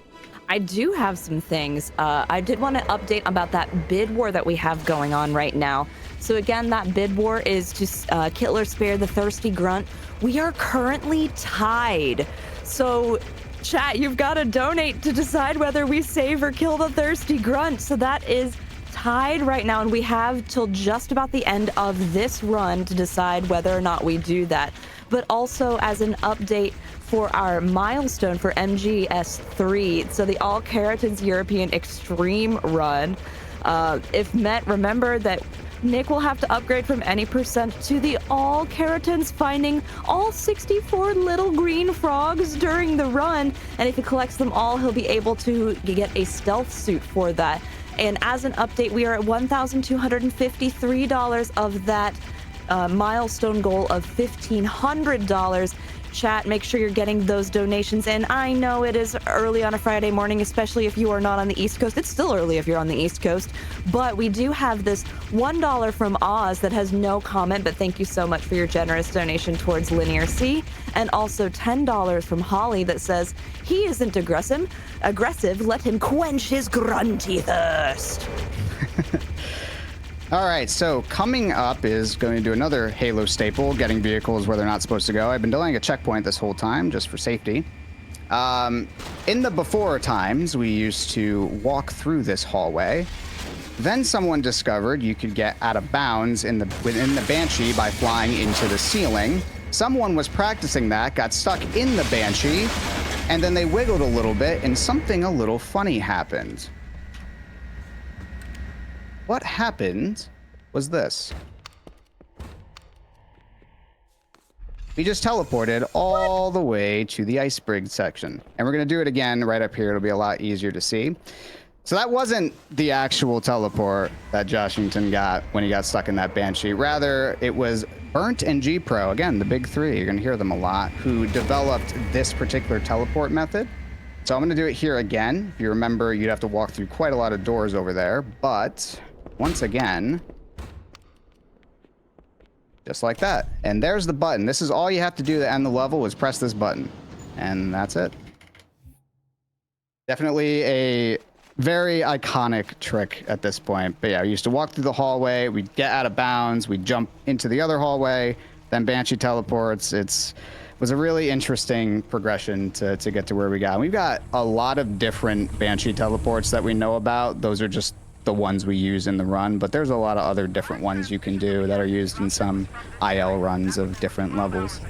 I do have some things. I did want to update about that bid war that we have going on right now. So again, that bid war is to kill or spare the thirsty grunt. We are currently tied. So chat, you've got to donate to decide whether we save or kill the thirsty grunt. So that is tied right now, and we have till just about the end of this run to decide whether or not we do that. But also as an update for our milestone for MGS3, so the All Keratins European Extreme run, if met, remember that Nick will have to upgrade from any % to the All Keratins, finding all 64 little green frogs during the run, and if he collects them all, he'll be able to get a stealth suit for that. And as an update, we are at $1,253 of that milestone goal of $1,500. Chat, make sure you're getting those donations in. I know it is early on a Friday morning, especially if you are not on the East Coast. It's still early if you're on the East Coast, but we do have this $1 from Oz that has no comment, but thank you so much for your generous donation towards LinearC, and also $10 from Holly that says, he isn't aggressive, let him quench his grunty thirst. All right, so coming up is going to do another Halo staple, getting vehicles where they're not supposed to go. I've been delaying a checkpoint this whole time just for safety. In the before times, we used to walk through this hallway. Then someone discovered you could get out of bounds within the Banshee by flying into the ceiling. Someone was practicing that, got stuck in the Banshee, and then they wiggled a little bit, and something a little funny happened. What happened was this. We just teleported all the way to the iceberg section. And we're going to do it again right up here. It'll be a lot easier to see. So that wasn't the actual teleport that Joshington got when he got stuck in that Banshee. Rather, it was Burnt and G-Pro, again, the big three, you're going to hear them a lot, who developed this particular teleport method. So I'm going to do it here again. If you remember, you'd have to walk through quite a lot of doors over there. But once again, just like that. And there's the button. This is all you have to do to end the level is press this button. And that's it. Definitely a very iconic trick at this point. But yeah, we used to walk through the hallway, we'd get out of bounds, we'd jump into the other hallway, then Banshee teleports. It was a really interesting progression to get to where we got. And we've got a lot of different Banshee teleports that we know about. Those are just the ones we use in the run, but there's a lot of other different ones you can do that are used in some IL runs of different levels.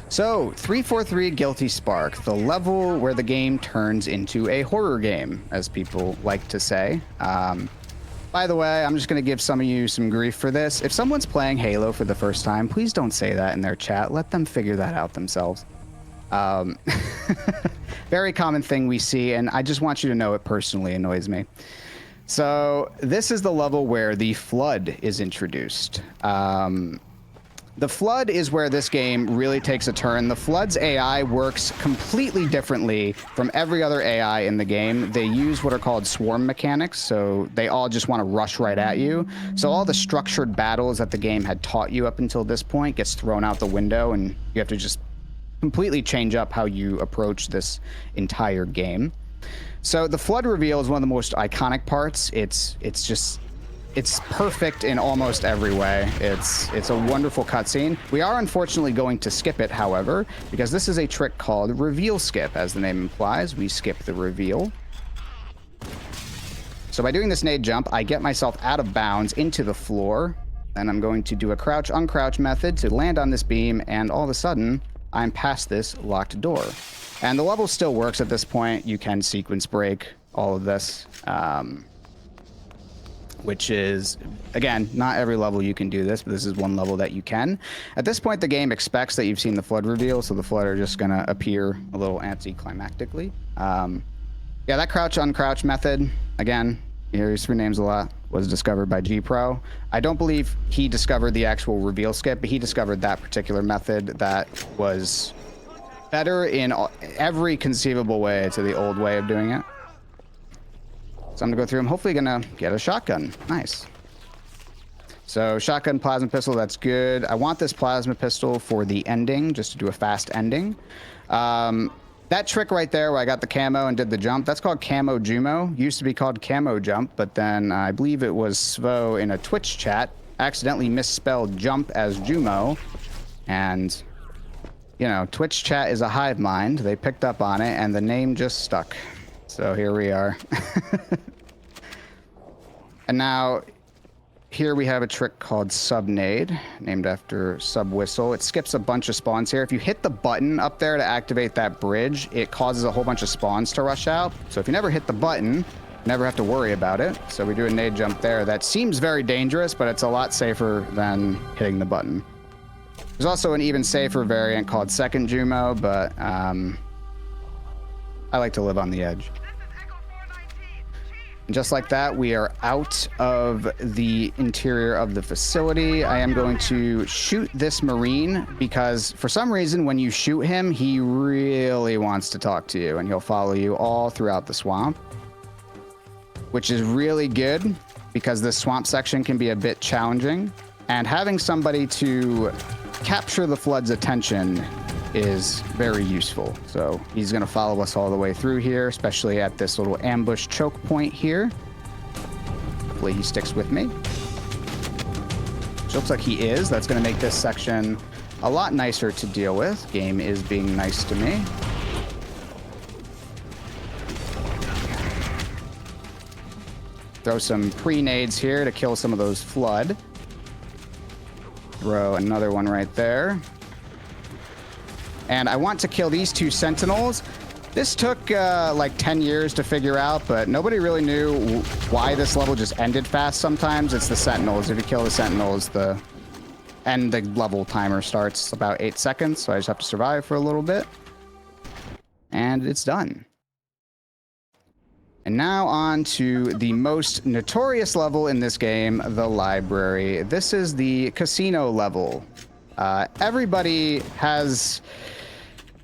So, 343 Guilty Spark, the level where the game turns into a horror game, as people like to say. By the way, I'm just going to give some of you some grief for this. If someone's playing Halo for the first time, please don't say that in their chat. Let them figure that out themselves. Very common thing we see, and I just want you to know it personally annoys me. So this is the level where the Flood is introduced. The Flood is where this game really takes a turn. The Flood's AI works completely differently from every other AI in the game. They use what are called swarm mechanics, so they all just want to rush right at you. So all the structured battles that the game had taught you up until this point gets thrown out the window, and you have to just completely change up how you approach this entire game. So the Flood reveal is one of the most iconic parts. It's perfect in almost every way. It's a wonderful cutscene. We are unfortunately going to skip it, however, because this is a trick called Reveal Skip. As the name implies, we skip the reveal. So by doing this nade jump, I get myself out of bounds into the floor, and I'm going to do a crouch uncrouch method to land on this beam, and all of a sudden, I'm past this locked door. And the level still works at this point. You can sequence break all of this. which is, again, not every level you can do this, but this is one level that you can. At this point, the game expects that you've seen the Flood reveal, so the Flood are just going to appear a little anticlimactically. Yeah, that crouch uncrouch method, again, you hear his three names a lot, was discovered by G Pro. I don't believe he discovered the actual reveal skip, but he discovered that particular method that was better in every conceivable way to the old way of doing it. So I'm gonna go through. I'm hopefully gonna get a shotgun. Nice. So shotgun, plasma pistol, that's good. I want this plasma pistol for the ending, just to do a fast ending. That trick right there where I got the camo and did the jump, that's called Camo Jumo. Used to be called Camo Jump, but then I believe it was Svo in a Twitch chat accidentally misspelled jump as Jumo. And, you know, Twitch chat is a hive mind. They picked up on it and the name just stuck. So here we are. And now, here we have a trick called Subnade, named after Sub Whistle. It skips a bunch of spawns here. If you hit the button up there to activate that bridge, it causes a whole bunch of spawns to rush out. So if you never hit the button, you never have to worry about it. So we do a nade jump there. That seems very dangerous, but it's a lot safer than hitting the button. There's also an even safer variant called Second Jumo, but I like to live on the edge. And just like that, we are out of the interior of the facility. I am going to shoot this Marine because for some reason, when you shoot him, he really wants to talk to you and he'll follow you all throughout the swamp, which is really good because this swamp section can be a bit challenging. And having somebody to capture the Flood's attention is very useful. So he's going to follow us all the way through here, especially at this little ambush choke point here. Hopefully he sticks with me. Which looks like he is. That's going to make this section a lot nicer to deal with. Game is being nice to me. Throw some pre-nades here to kill some of those Flood. Throw another one right there. And I want to kill these two Sentinels. This took like 10 years to figure out, but nobody really knew why this level just ended fast sometimes. It's the Sentinels. If you kill the Sentinels, the level timer starts about 8 seconds, so I just have to survive for a little bit. And it's done. And now on to the most notorious level in this game, the library. This is the casino level. Everybody has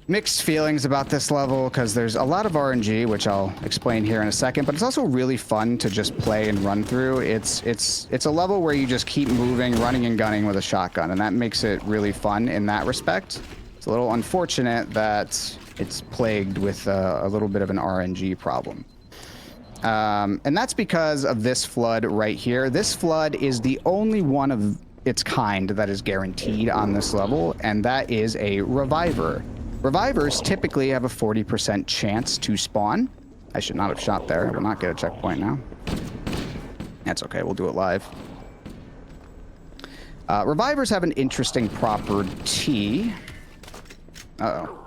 mixed feelings about this level because there's a lot of RNG, which I'll explain here in a second, but it's also really fun to just play and run through. It's a level where you just keep moving, running and gunning with a shotgun, and that makes it really fun in that respect. It's a little unfortunate that it's plagued with a little bit of an RNG problem. And that's because of this Flood right here. This Flood is the only one of its kind that is guaranteed on this level, and that is a Reviver. Revivers typically have a 40% chance to spawn. I should not have shot there. I will not get a checkpoint now. That's okay. We'll do it live. Revivers have an interesting property. Uh-oh.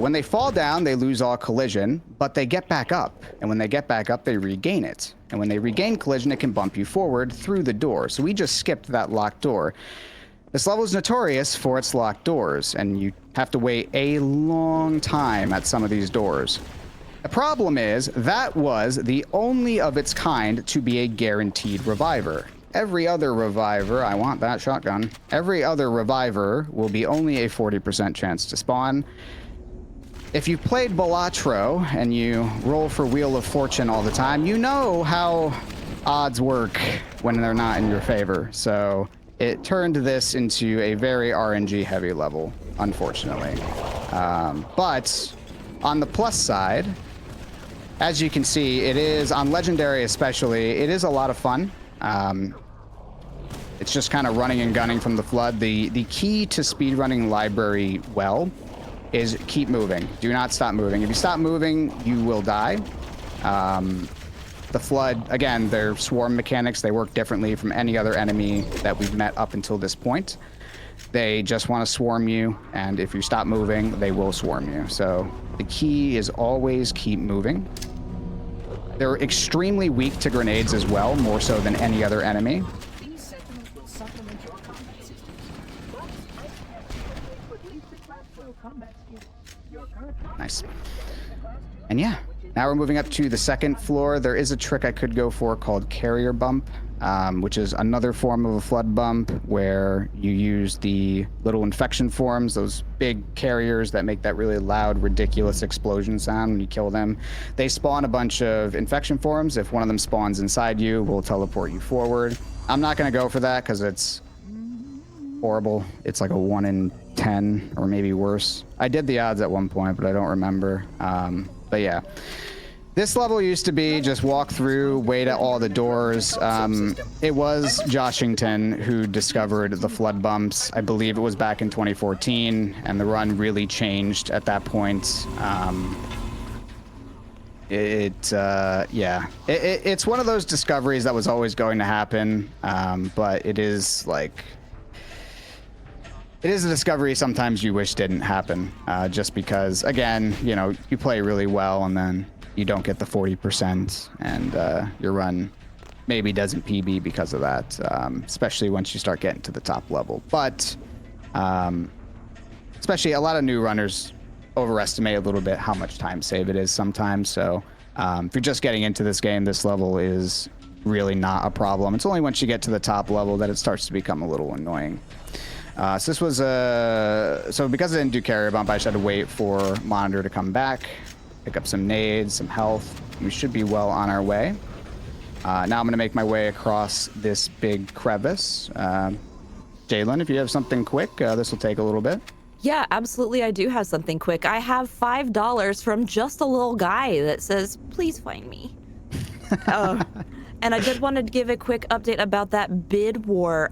When they fall down, they lose all collision, but they get back up. And when they get back up, they regain it. And when they regain collision, it can bump you forward through the door. So we just skipped that locked door. This level is notorious for its locked doors, and you have to wait a long time at some of these doors. The problem is, that was the only of its kind to be a guaranteed Reviver. Every other Reviver, I want that shotgun, every other Reviver will be only a 40% chance to spawn. If you've played Balatro and you roll for Wheel of Fortune all the time, you know how odds work when they're not in your favor. So it turned this into a very RNG heavy level, unfortunately. But on the plus side, as you can see, it is, on Legendary especially, it is a lot of fun. It's just kind of running and gunning from the Flood. The key to speedrunning library well is keep moving. Do not stop moving. If you stop moving, you will die. The Flood, again, their swarm mechanics, they work differently from any other enemy that we've met up until this point. They just want to swarm you, and if you stop moving, they will swarm you. So the key is always keep moving. They're extremely weak to grenades as well, more so than any other enemy. Nice. And yeah, now we're moving up to the second floor. There is a trick I could go for called carrier bump, which is another form of a flood bump where you use the little infection forms, those big carriers that make that really loud, ridiculous explosion sound when you kill them. They spawn a bunch of infection forms. If one of them spawns inside you, we'll teleport you forward. I'm not going to go for that because it's horrible. It's like a 1 in 10 or maybe worse. I did the odds at one point, but I don't remember. But yeah, this level used to be just walk through, wait at all the doors. It was Joshington who discovered the flood bumps. I believe it was back in 2014, and the run really changed at that point. Yeah, it's one of those discoveries that was always going to happen, but it is like... It is a discovery sometimes you wish didn't happen, just because, again, you know, you play really well and then you don't get the 40% and your run maybe doesn't PB because of that, especially once you start getting to the top level. But especially a lot of new runners overestimate a little bit how much time save it is sometimes. So if you're just getting into this game, this level is really not a problem. It's only once you get to the top level that it starts to become a little annoying. So this was so because I didn't do carrier bump, I just had to wait for monitor to come back, pick up some nades, some health. We should be well on our way. Now I'm going to make my way across this big crevice. Jaidlyn, if you have something quick, this will take a little bit. Yeah, absolutely. I do have something quick. I have $5 from just a little guy that says, please find me. And I did want to give a quick update about that bid war.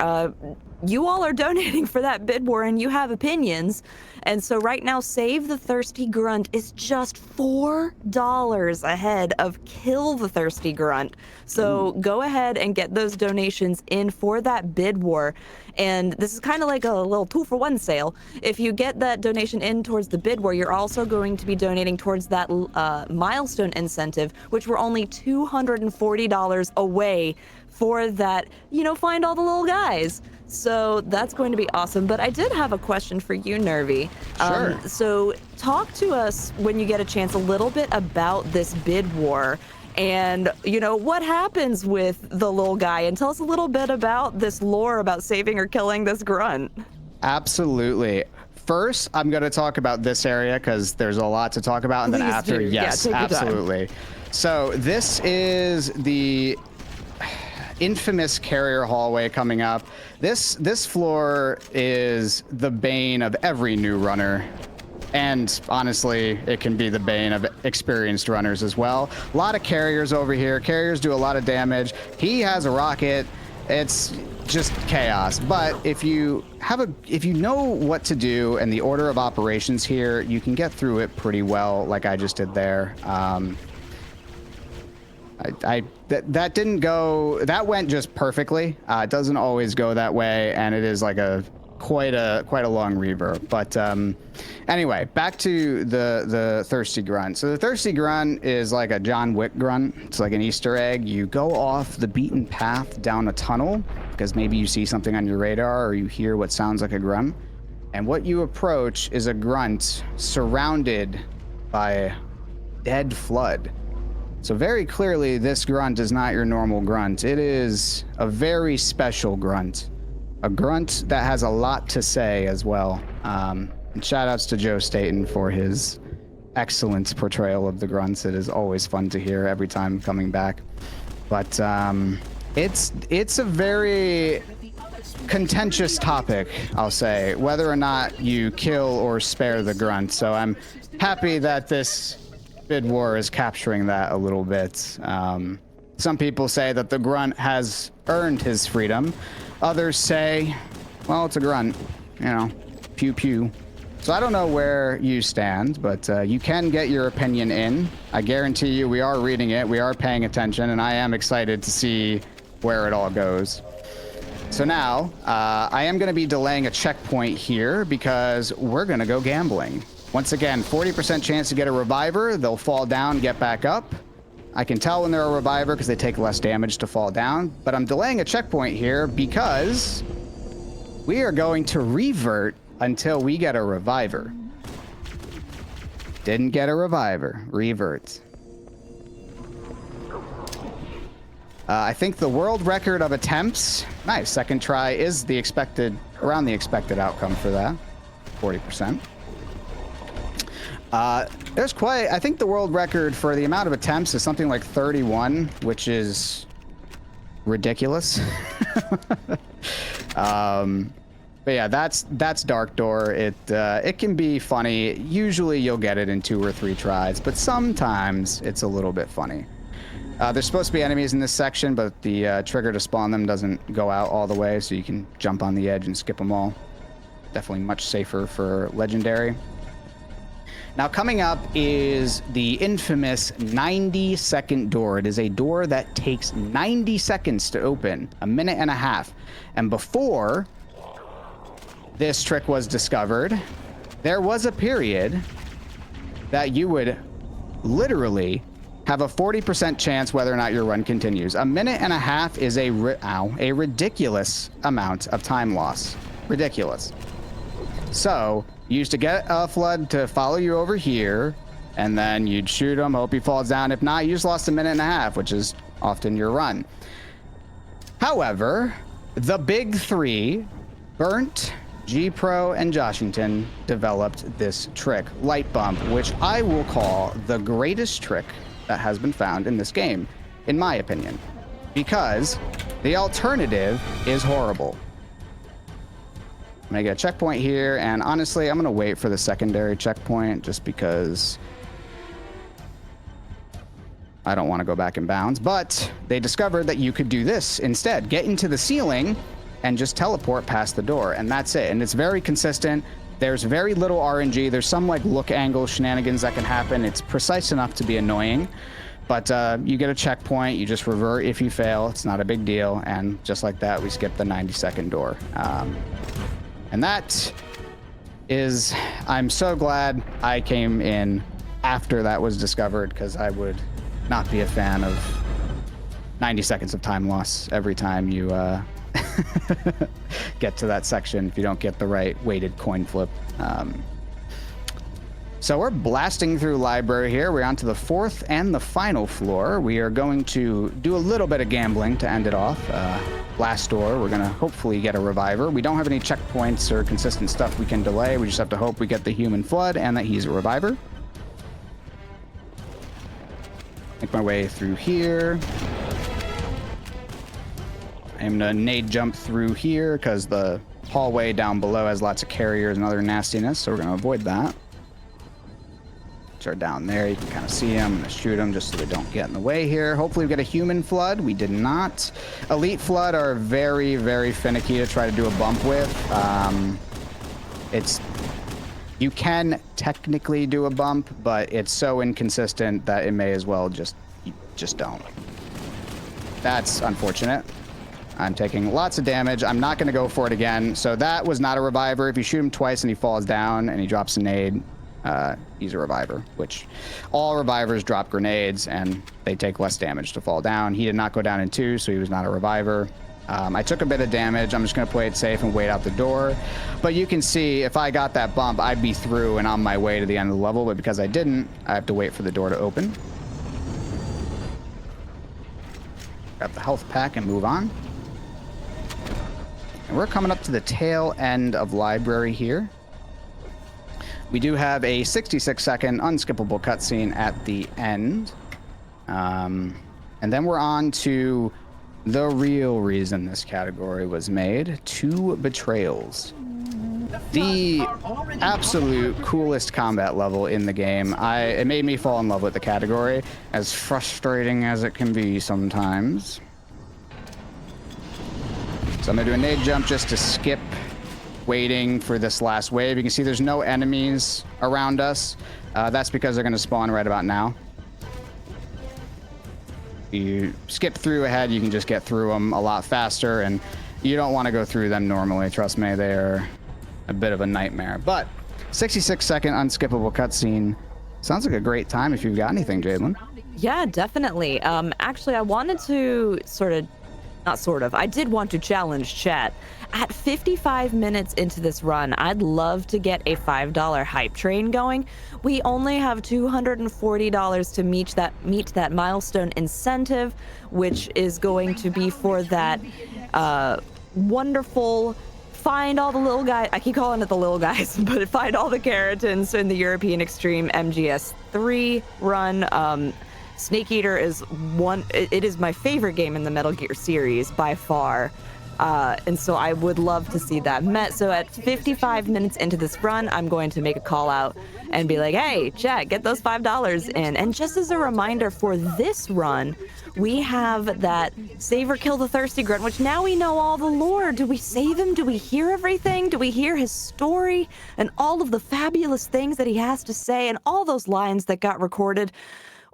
You all are donating for that bid war and you have opinions. And so right now, Save the Thirsty Grunt is just $4 ahead of Kill the Thirsty Grunt. So go ahead and get those donations in for that bid war. And this is kind of like a little 2-for-1 sale. If you get that donation in towards the bid war, you're also going to be donating towards that milestone incentive, which we're only $240 away for that, you know, find all the little guys. So that's going to be awesome. But I did have a question for you, Nervy. Sure. So talk to us when you get a chance a little bit about this bid war and, you know, what happens with the little guy, and tell us a little bit about this lore about saving or killing this grunt. Absolutely. First, I'm going to talk about this area because there's a lot to talk about. And then after, yes, absolutely. So this is the infamous carrier hallway coming up. This floor is the bane of every new runner. And honestly, it can be the bane of experienced runners as well. A lot of carriers over here. Carriers do a lot of damage. He has a rocket. It's just chaos. But if you know what to do and the order of operations here, you can get through it pretty well, like I just did there. That didn't go. That went just perfectly. It doesn't always go that way, and it is like quite a long reverb. But anyway, back to the Thirsty Grunt. So the Thirsty Grunt is like a John Wick grunt. It's like an Easter egg. You go off the beaten path down a tunnel because maybe you see something on your radar or you hear what sounds like a grunt. And what you approach is a grunt surrounded by dead flood. So very clearly, this grunt is not your normal grunt. It is a very special grunt. A grunt that has a lot to say as well. And shout outs to Joe Staten for his excellent portrayal of the grunts. It is always fun to hear every time coming back. But it's a very contentious topic, I'll say, whether or not you kill or spare the grunt. So I'm happy that this bid war is capturing that a little bit. Some people say that the grunt has earned his freedom. Others say, well, it's a grunt, you know, pew pew. So I don't know where you stand, but you can get your opinion in. I guarantee you we are reading it, we are paying attention, and I am excited to see where it all goes. So now, I am going to be delaying a checkpoint here because we're going to go gambling. Once again, 40% chance to get a reviver. They'll fall down, get back up. I can tell when they're a reviver because they take less damage to fall down, but I'm delaying a checkpoint here because we are going to revert until we get a reviver. Didn't get a reviver. Revert. I think the world record of attempts, nice, second try is the expected, around the expected outcome for that, 40%. There's quite, I think the world record for the amount of attempts is something like 31, which is ridiculous. But yeah, that's Dark Door. It can be funny. Usually you'll get it in 2 or 3 tries, but sometimes it's a little bit funny. There's supposed to be enemies in this section, but the trigger to spawn them doesn't go out all the way, so you can jump on the edge and skip them all. Definitely much safer for Legendary. Now coming up is the infamous 90-second door. It is a door that takes 90 seconds to open, a minute and a half. And before this trick was discovered, there was a period that you would literally have a 40% chance whether or not your run continues. A minute and a half is a ridiculous amount of time loss. Ridiculous. So you used to get a flood to follow you over here, and then you'd shoot him, hope he falls down. If not, you just lost a minute and a half, which is often your run. However, the big 3, Burnt, G-Pro, and Joshington, developed this trick, Light Bump, which I will call the greatest trick that has been found in this game, in my opinion, because the alternative is horrible. I'm gonna get a checkpoint here, and honestly, I'm gonna wait for the secondary checkpoint just because I don't want to go back in bounds, but they discovered that you could do this instead. Get into the ceiling and just teleport past the door, and that's it. And it's very consistent. There's very little RNG. There's some like look angle shenanigans that can happen. It's precise enough to be annoying, but you get a checkpoint, you just revert if you fail. It's not a big deal, and just like that, we skip the 90-second door. And that is, I'm so glad I came in after that was discovered, because I would not be a fan of 90 seconds of time loss every time you get to that section if you don't get the right weighted coin flip. So we're blasting through library here. We're on to the 4th and the final floor. We are going to do a little bit of gambling to end it off. Last door, we're gonna hopefully get a reviver. We don't have any checkpoints or consistent stuff we can delay. We just have to hope we get the human flood and that he's a reviver. Make my way through here. I'm gonna nade jump through here because the hallway down below has lots of carriers and other nastiness, so we're gonna avoid that. Are down there, you can kind of see them. I'm gonna shoot them just so they don't get in the way here. Hopefully we get a human flood. We did not. Elite flood are very, very finicky to try to do a bump with. You can technically do a bump, but it's so inconsistent that it may as well just don't. That's unfortunate. I'm taking lots of damage. I'm not gonna go for it again. So that was not a reviver. If you shoot him twice and he falls down and he drops a nade, he's a reviver, which all revivers drop grenades and they take less damage to fall down. He did not go down in 2, so he was not a reviver. I took a bit of damage. I'm just going to play it safe and wait out the door. But you can see if I got that bump, I'd be through and on my way to the end of the level. But because I didn't, I have to wait for the door to open. Grab the health pack and move on. And we're coming up to the tail end of library here. We do have a 66-second unskippable cutscene at the end. And then we're on to the real reason this category was made, 2 betrayals. The absolute coolest combat level in the game. It made me fall in love with the category, as frustrating as it can be sometimes. So I'm gonna do a nade jump just to skip waiting for this last wave. You can see there's no enemies around us. That's because they're going to spawn right about now. You skip through ahead, you can just get through them a lot faster, and you don't want to go through them normally. Trust me, they're a bit of a nightmare. But 66-second unskippable cutscene sounds like a great time if you've got anything, Jaidlyn. Yeah, definitely. Actually, I wanted to I did want to challenge chat. At 55 minutes into this run, I'd love to get a $5 hype train going. We only have $240 to meet that milestone incentive, which is going to be for that wonderful find all the little guys. I keep calling it the little guys, but find all the keratins in the European Extreme MGS3 run. Snake Eater is it is my favorite game in the Metal Gear series by far. And so I would love to see that met. So at 55 minutes into this run, I'm going to make a call out and be like, hey, chat, get those $5 in. And just as a reminder for this run, we have that save or kill the thirsty grunt, which now we know all the lore. Do we save him? Do we hear everything? Do we hear his story and all of the fabulous things that he has to say and all those lines that got recorded?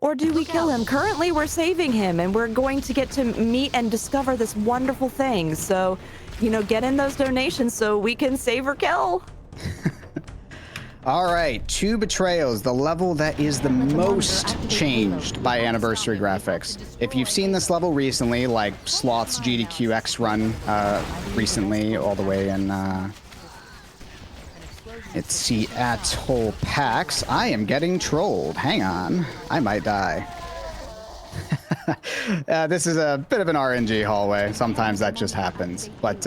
Or do we kill him? Currently, we're saving him, and we're going to get to meet and discover this wonderful thing. So, get in those donations so we can save or kill. All right, 2 Betrayals, the level that is the most changed by anniversary graphics. If you've seen this level recently, like Sloth's GDQX run recently, all the way in... It's Seattle PAX. I am getting trolled. Hang on. I might die. This is a bit of an RNG hallway. Sometimes that just happens. But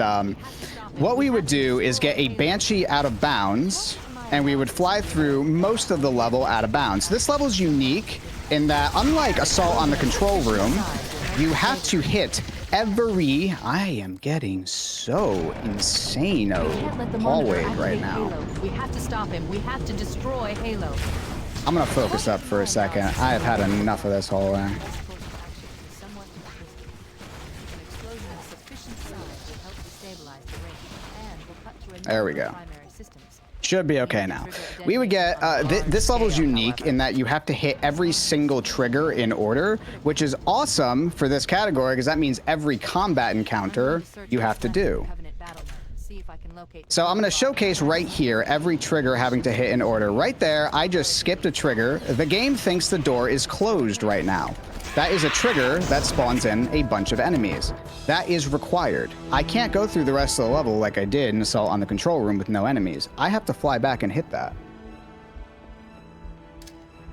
what we would do is get a Banshee out of bounds, and we would fly through most of the level out of bounds. This level is unique in that, unlike Assault on the Control Room, you have to hit every... I am getting so insane hallway right now. We have to stop him. We have to destroy Halo. I'm gonna focus up for a second. I have had enough of this hallway. There we go. Should be okay now. We would get, this level is unique in that you have to hit every single trigger in order, which is awesome for this category because that means every combat encounter you have to do. So I'm going to showcase right here every trigger having to hit in order. Right there, I just skipped a trigger. The game thinks the door is closed right now. That is a trigger that spawns in a bunch of enemies. That is required. I can't go through the rest of the level like I did in Assault on the Control Room with no enemies. I have to fly back and hit that.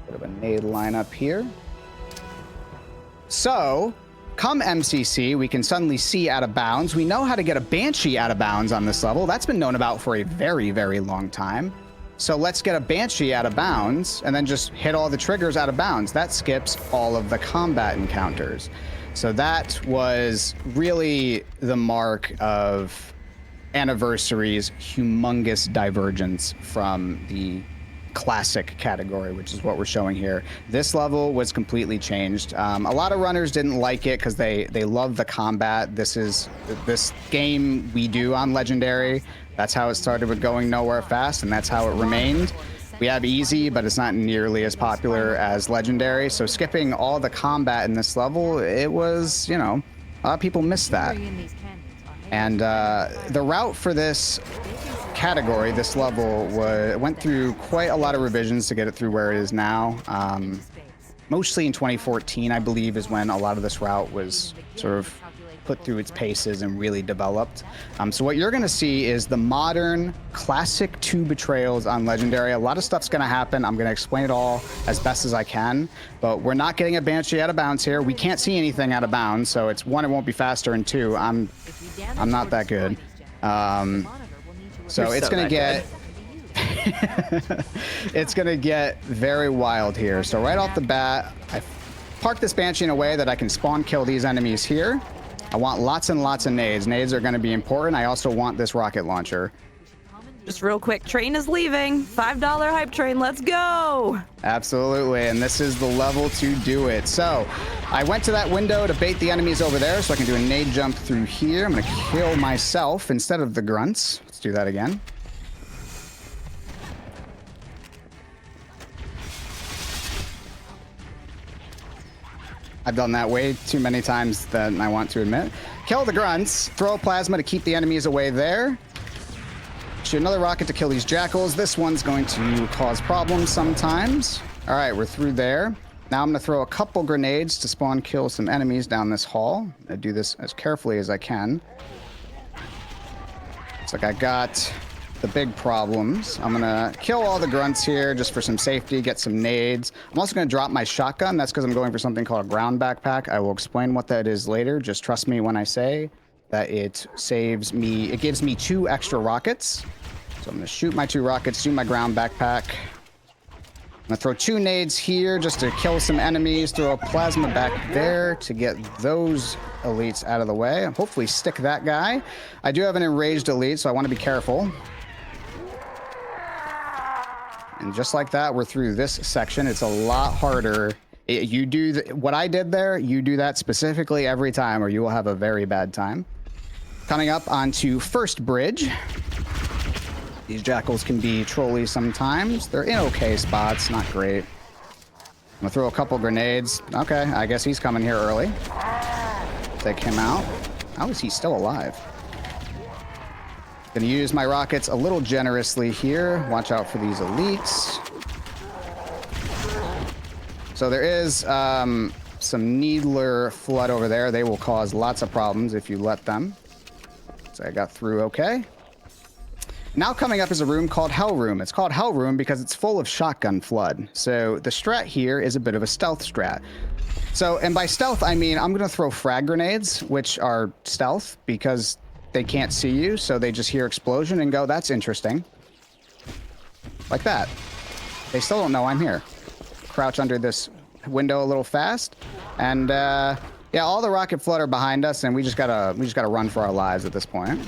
Bit of a nade line up here. So, come MCC, we can suddenly see out of bounds. We know how to get a Banshee out of bounds on this level. That's been known about for a very, very long time. So let's get a Banshee out of bounds and then just hit all the triggers out of bounds. That skips all of the combat encounters. So that was really the mark of Anniversary's humongous divergence from the classic category, which is what we're showing here. This level was completely changed. A lot of runners didn't like it because they love the combat. This game we do on Legendary. That's how it started with going nowhere fast, and that's how it remained. We have easy, but it's not nearly as popular as Legendary. So skipping all the combat in this level, it was, a lot of people missed that. And the route for this category, this level, went through quite a lot of revisions to get it through where it is now. Mostly in 2014, I believe, is when a lot of this route was sort of put through its paces and really developed. So what you're going to see is the modern classic 2 Betrayals on Legendary. A lot of stuff's going to happen. I'm going to explain it all as best as I can, but we're not getting a Banshee out of bounds here. We can't see anything out of bounds, so it's 1, it won't be faster, and 2, I'm not that good. So it's going to get it's going to get very wild here. So right off the bat, I parked this Banshee in a way that I can spawn kill these enemies here. I want lots and lots of nades. Nades are going to be important. I also want this rocket launcher. Just real quick, train is leaving. $5 hype train, let's go. Absolutely, and this is the level to do it. So I went to that window to bait the enemies over there so I can do a nade jump through here. I'm going to kill myself instead of the grunts. Let's do that again. I've done that way too many times than I want to admit. Kill the grunts, throw a plasma to keep the enemies away there. Shoot another rocket to kill these jackals. This one's going to cause problems sometimes. All right, we're through there. Now I'm going to throw a couple grenades to spawn kill some enemies down this hall. I do this as carefully as I can. It's like I got the big problems. I'm going to kill all the grunts here just for some safety, get some nades. I'm also going to drop my shotgun. That's because I'm going for something called a ground backpack. I will explain what that is later. Just trust me when I say that it saves me. It gives me 2 extra rockets. So I'm going to shoot my 2 rockets, do my ground backpack. I'm gonna throw 2 nades here just to kill some enemies, throw a plasma back there to get those elites out of the way. Hopefully stick that guy. I do have an enraged elite, so I want to be careful. And just like that, we're through this section. It's a lot harder. You do what I did there, you do that specifically every time or you will have a very bad time. Coming up onto first bridge. These jackals can be trolly sometimes. They're in okay spots, not great. I'm gonna throw a couple grenades. Okay, I guess he's coming here early. Take him out. How is he still alive? Gonna use my rockets a little generously here. Watch out for these elites. So there is some needler flood over there. They will cause lots of problems if you let them. So I got through okay. Now coming up is a room called Hell Room. It's called Hell Room because it's full of shotgun flood. So the strat here is a bit of a stealth strat. So, and by stealth, I mean I'm going to throw frag grenades, which are stealth because they can't see you. So they just hear explosion and go, that's interesting. Like that. They still don't know I'm here. Crouch under this window a little fast. And yeah, all the rocket flood are behind us and we just gotta run for our lives at this point.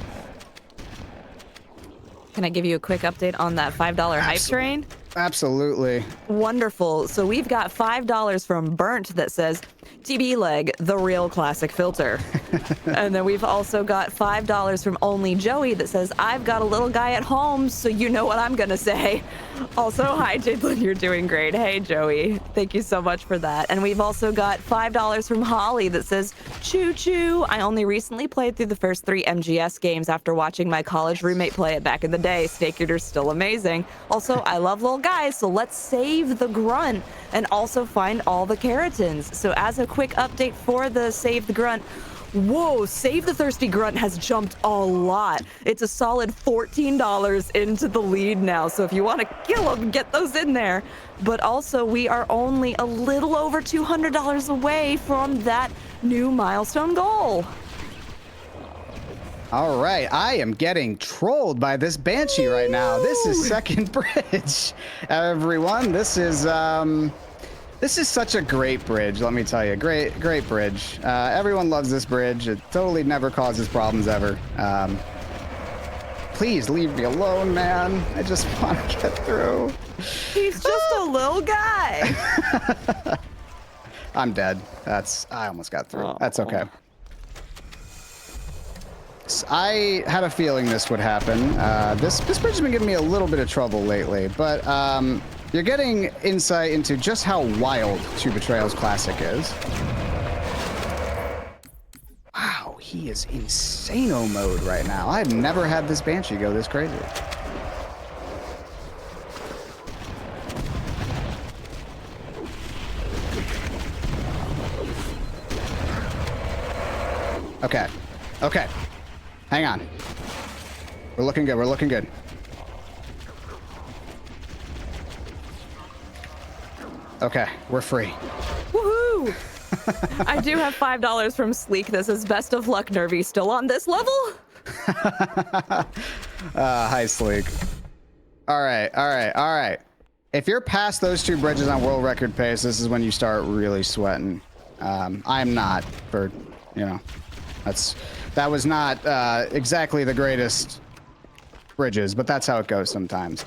Can I give you a quick update on that $5 hype train? Absolutely. Wonderful. So we've got $5 from Burnt that says, TB leg, the real classic filter. And then we've also got $5 from Only Joey that says, I've got a little guy at home, so you know what I'm gonna say. Also, hi Jaidlyn, you're doing great. Hey Joey, thank you so much for that. And we've also got $5 from Holly that says, choo choo, I only recently played through the first 3 MGS games after watching my college roommate play it back in the day. Snake Eater's still amazing. Also, I love little guys, so let's save the grunt and also find all the keratins. So as a quick update for the Save the Grunt, whoa, Save the Thirsty Grunt has jumped a lot. It's a solid $14 into the lead now. So if you want to kill them, get those in there. But also, we are only a little over $200 away from that new milestone goal. All right, I am getting trolled by this Banshee right now. This is second bridge, everyone. This is such a great bridge, let me tell you. Great bridge. Everyone loves this bridge. It totally never causes problems ever. Please leave me alone, man. I just want to get through. He's just a little guy. I'm dead. I almost got through. That's okay. I had a feeling this would happen. This bridge has been giving me a little bit of trouble lately, but you're getting insight into just how wild Two Betrayals Classic is. Wow, he is insano mode right now. I've never had this Banshee go this crazy. Okay. Okay. Hang on. We're looking good. We're looking good. Okay, we're free. Woohoo! I do have $5 from Sleek that says, best of luck, Nervy. Still on this level? Hi, Sleek. All right. If you're past those 2 bridges on world record pace, this is when you start really sweating. I'm not, for, you know, that was not exactly the greatest bridges, but that's how it goes sometimes.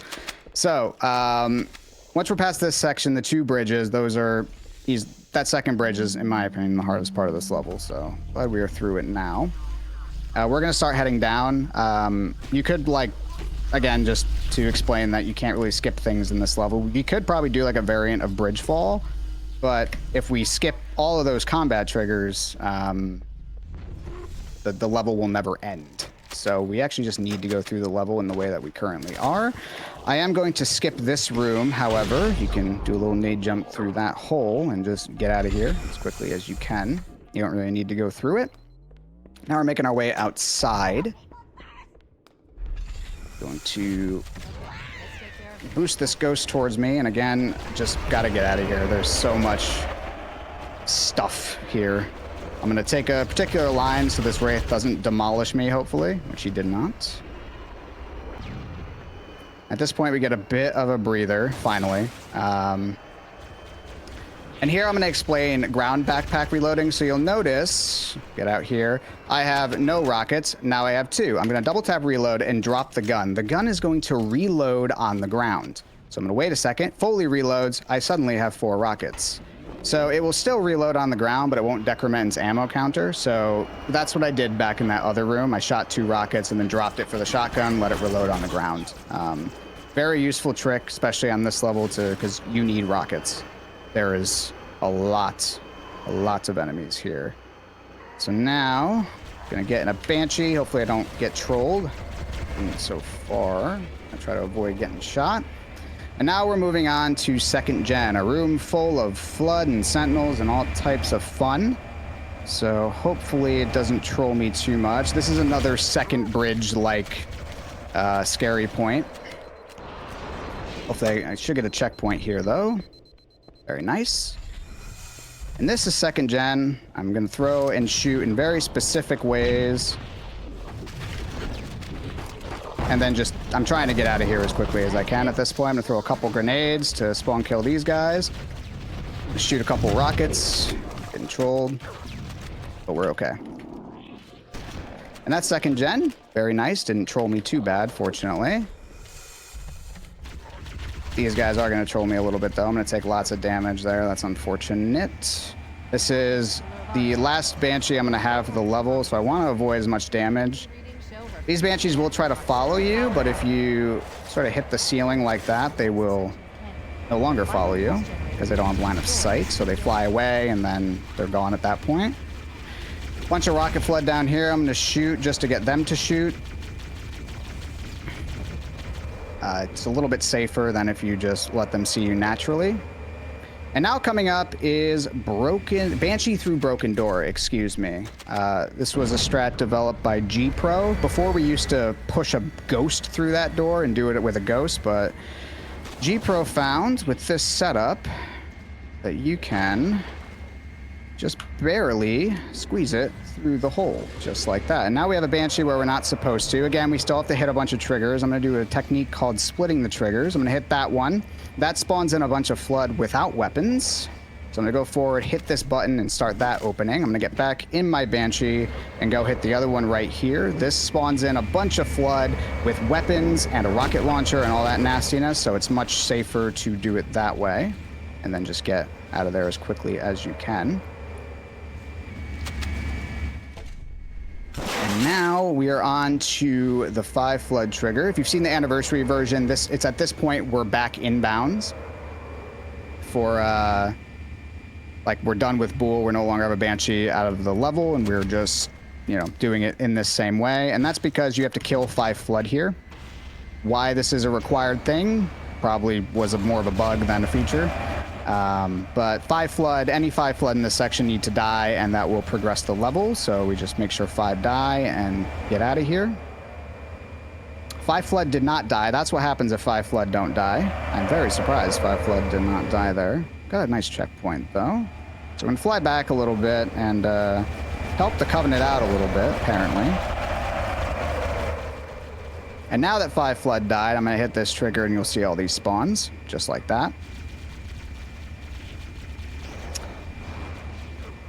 So, once we're past this section, the 2 bridges, that second bridge is, in my opinion, the hardest part of this level, so glad we are through it now. We're gonna start heading down. You could, like, again, just to explain that you can't really skip things in this level, you could probably do like a variant of bridge fall, but if we skip all of those combat triggers, the level will never end. So we actually just need to go through the level in the way that we currently are. I am going to skip this room, however. You can do a little nade jump through that hole and just get out of here as quickly as you can. You don't really need to go through it. Now we're making our way outside. Going to boost this ghost towards me, and again, just gotta get out of here. There's so much stuff here. I'm gonna take a particular line so this wraith doesn't demolish me, hopefully, which he did not. At this point, we get a bit of a breather, finally. And here I'm going to explain ground backpack reloading. So you'll notice, get out here, I have no rockets. Now I have 2. I'm going to double tap reload and drop the gun. The gun is going to reload on the ground. So I'm going to wait a second, fully reloads. I suddenly have 4 rockets. So it will still reload on the ground, but it won't decrement its ammo counter. So that's what I did back in that other room. I shot 2 rockets and then dropped it for the shotgun, let it reload on the ground. Very useful trick, especially on this level, because you need rockets. There is a lot of enemies here. So now, gonna get in a Banshee. Hopefully I don't get trolled. And so far, I try to avoid getting shot. And now we're moving on to 2nd gen, a room full of Flood and Sentinels and all types of fun. So hopefully it doesn't troll me too much. This is another second bridge-like scary point. Hopefully I should get a checkpoint here, though. Very nice. And this is 2nd gen. I'm going to throw and shoot in very specific ways. And then just, I'm trying to get out of here as quickly as I can at this point. I'm going to throw a couple grenades to spawn kill these guys. Shoot a couple rockets. Getting trolled. But we're okay. And that's 2nd gen. Very nice. Didn't troll me too bad, fortunately. These guys are going to troll me a little bit, though. I'm going to take lots of damage there. That's unfortunate. This is the last Banshee I'm going to have for the level, so I want to avoid as much damage. These Banshees will try to follow you, but if you sort of hit the ceiling like that, they will no longer follow you because they don't have line of sight, so they fly away, and then they're gone at that point. Bunch of rocket flood down here. I'm going to shoot just to get them to shoot. It's a little bit safer than if you just let them see you naturally. And now coming up is Banshee through Broken Door, excuse me. This was a strat developed by G-Pro. Before we used to push a ghost through that door and do it with a ghost, but G-Pro found with this setup that you can just barely squeeze it through the hole, just like that. And now we have a Banshee where we're not supposed to. Again, we still have to hit a bunch of triggers. I'm going to do a technique called splitting the triggers. I'm going to hit that one. That spawns in a bunch of Flood without weapons. So I'm going to go forward, hit this button, and start that opening. I'm going to get back in my Banshee and go hit the other one right here. This spawns in a bunch of Flood with weapons and a rocket launcher and all that nastiness, so it's much safer to do it that way. And then just get out of there as quickly as you can. And now we are on to the 5 Flood trigger. If you've seen the anniversary version, it's at this point we're back inbounds. For, like, we're done with Bull. We're no longer have a Banshee out of the level, and we're just, you know, doing it in this same way. And that's because you have to kill 5 Flood here. Why this is a required thing probably was more of a bug than a feature. But 5 Flood, any 5 Flood in this section need to die, and that will progress the level. So we just make sure 5 die and get out of here. 5 Flood did not die. That's what happens if 5 Flood don't die. I'm very surprised 5 Flood did not die there. Got a nice checkpoint, though. So we're going to fly back a little bit and help the Covenant out a little bit, apparently. And now that 5 Flood died, I'm going to hit this trigger, and you'll see all these spawns, just like that.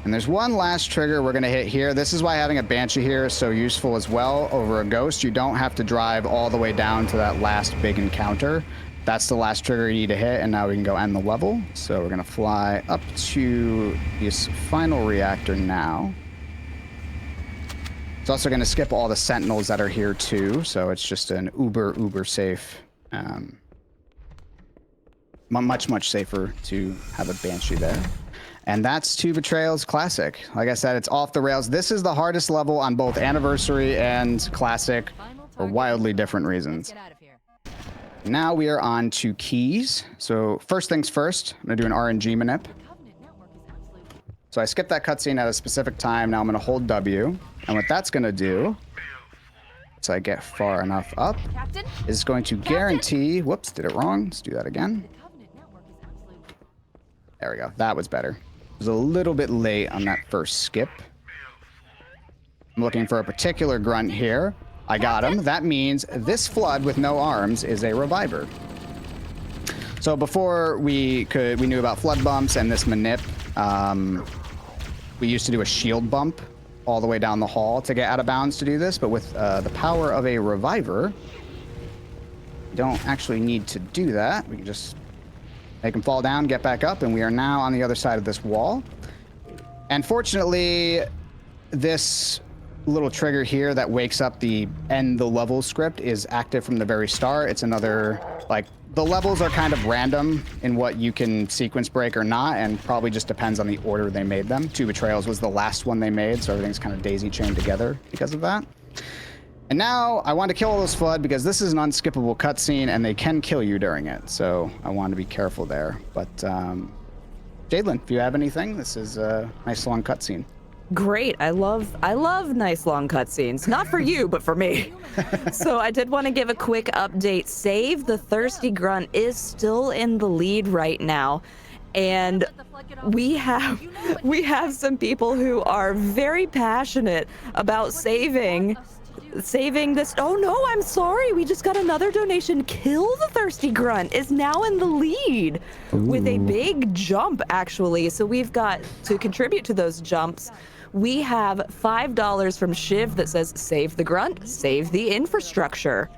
And there's one last trigger we're going to hit here. This is why having a Banshee here is so useful as well over a Ghost. You don't have to drive all the way down to that last big encounter. That's the last trigger you need to hit, and now we can go end the level. So we're going to fly up to this final reactor now. It's also going to skip all the Sentinels that are here too, so it's just an uber safe. Much safer to have a Banshee there. And that's Two Betrayals Classic. Like I said, it's off the rails. This is the hardest level on both Anniversary and Classic for wildly different reasons. Get out of here. Now we are on to keys. So first things first, I'm gonna do an RNG manip. Covenant network is absolute. So I skipped that cutscene at a specific time. Now I'm gonna hold W. And what that's gonna do, so I get far enough up, Captain, is going to guarantee, whoops, did it wrong. Let's do that again. the Covenant network is absolute. There we go. That was better. It was a little bit late on that first skip. I'm looking for a particular grunt here. I got him. That means this flood with no arms is a reviver. So before we knew about flood bumps and this manip, we used to do a shield bump all the way down the hall to get out of bounds to do this, but with the power of a reviver, you don't actually need to do that. We can just make him fall down, get back up, and we are now on the other side of this wall. And fortunately, this little trigger here that wakes up the end the level script is active from the very start. It's another, like, the levels are kind of random in what you can sequence break or not, and probably just depends on the order they made them. Two Betrayals was the last one they made, so everything's kind of daisy chained together because of that. And now I want to kill all those flood because this is an unskippable cutscene and they can kill you during it. So I want to be careful there. But Jaidlyn, if you have anything, this is a nice long cutscene. Great. I love nice long cutscenes. Not for you, but for me. So I did want to give a quick update. Save the Thirsty Grunt is still in the lead right now. And we have some people who are very passionate about saving this. Oh no, I'm sorry. We just got another donation. Kill the Thirsty Grunt is now in the lead with a big jump, actually. So we've got to contribute to those jumps. We have $5 from Shiv that says save the grunt, save the infrastructure.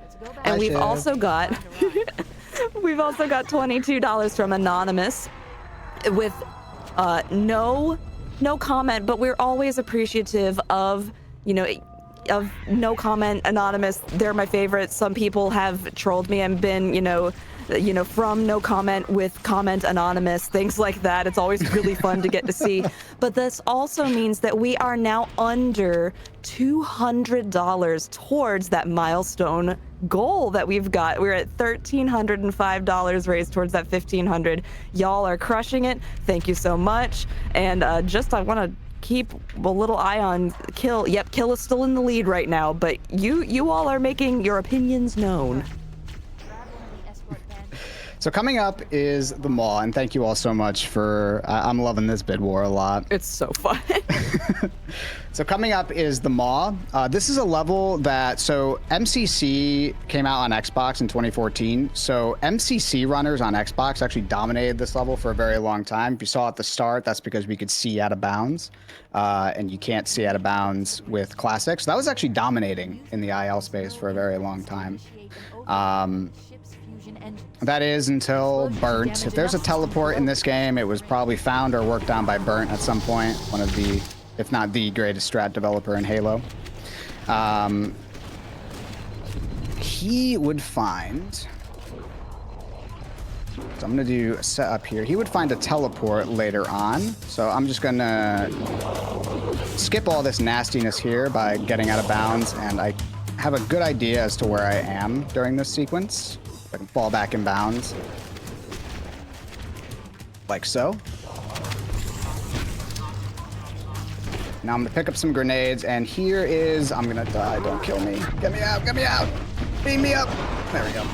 And we've also got $22 from Anonymous with no comment, but we're always appreciative of, of no comment Anonymous. They're my favorite. Some people have trolled me and been, from no comment with comment Anonymous, things like that. It's always really fun to get to see. But this also means that we are now under $200 towards that milestone goal that we've got. We're at $1,305 raised towards that $1,500. Y'all are crushing it. Thank you so much. And I want to keep a little eye on Kill. Yep, Kill is still in the lead right now, but you all are making your opinions known. So coming up is the Maw, and thank you all so much for, I'm loving this bid war a lot. It's so fun. So coming up is the Maw. This is a level that, so MCC came out on Xbox in 2014. So MCC runners on Xbox actually dominated this level for a very long time. If you saw at the start, that's because we could see out of bounds, and you can't see out of bounds with Classic. So that was actually dominating in the IL space for a very long time. That is until Burnt. If there's a teleport in this game, it was probably found or worked on by Burnt at some point. One of the, if not the greatest strat developer in Halo. He would find, so I'm gonna do a setup here. He would find a teleport later on. So I'm just gonna skip all this nastiness here by getting out of bounds, and I have a good idea as to where I am during this sequence. I can fall back in bounds. Like so. Now I'm gonna pick up some grenades, and here is, I'm gonna die, don't kill me. Get me out, get me out! Beam me up! There we go.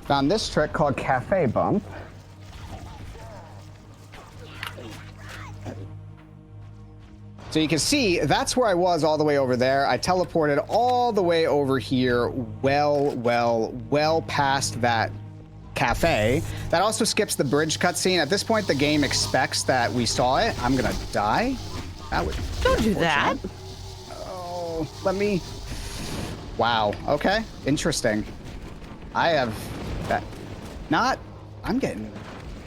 Found this trick called Cafe Bump. So you can see, that's where I was all the way over there. I teleported all the way over here, well past that cafe. That also skips the bridge cutscene. At this point, the game expects that we saw it. I'm gonna die. That would Don't do that. Oh, let me. Wow. Okay. Interesting. I have that. Not. I'm getting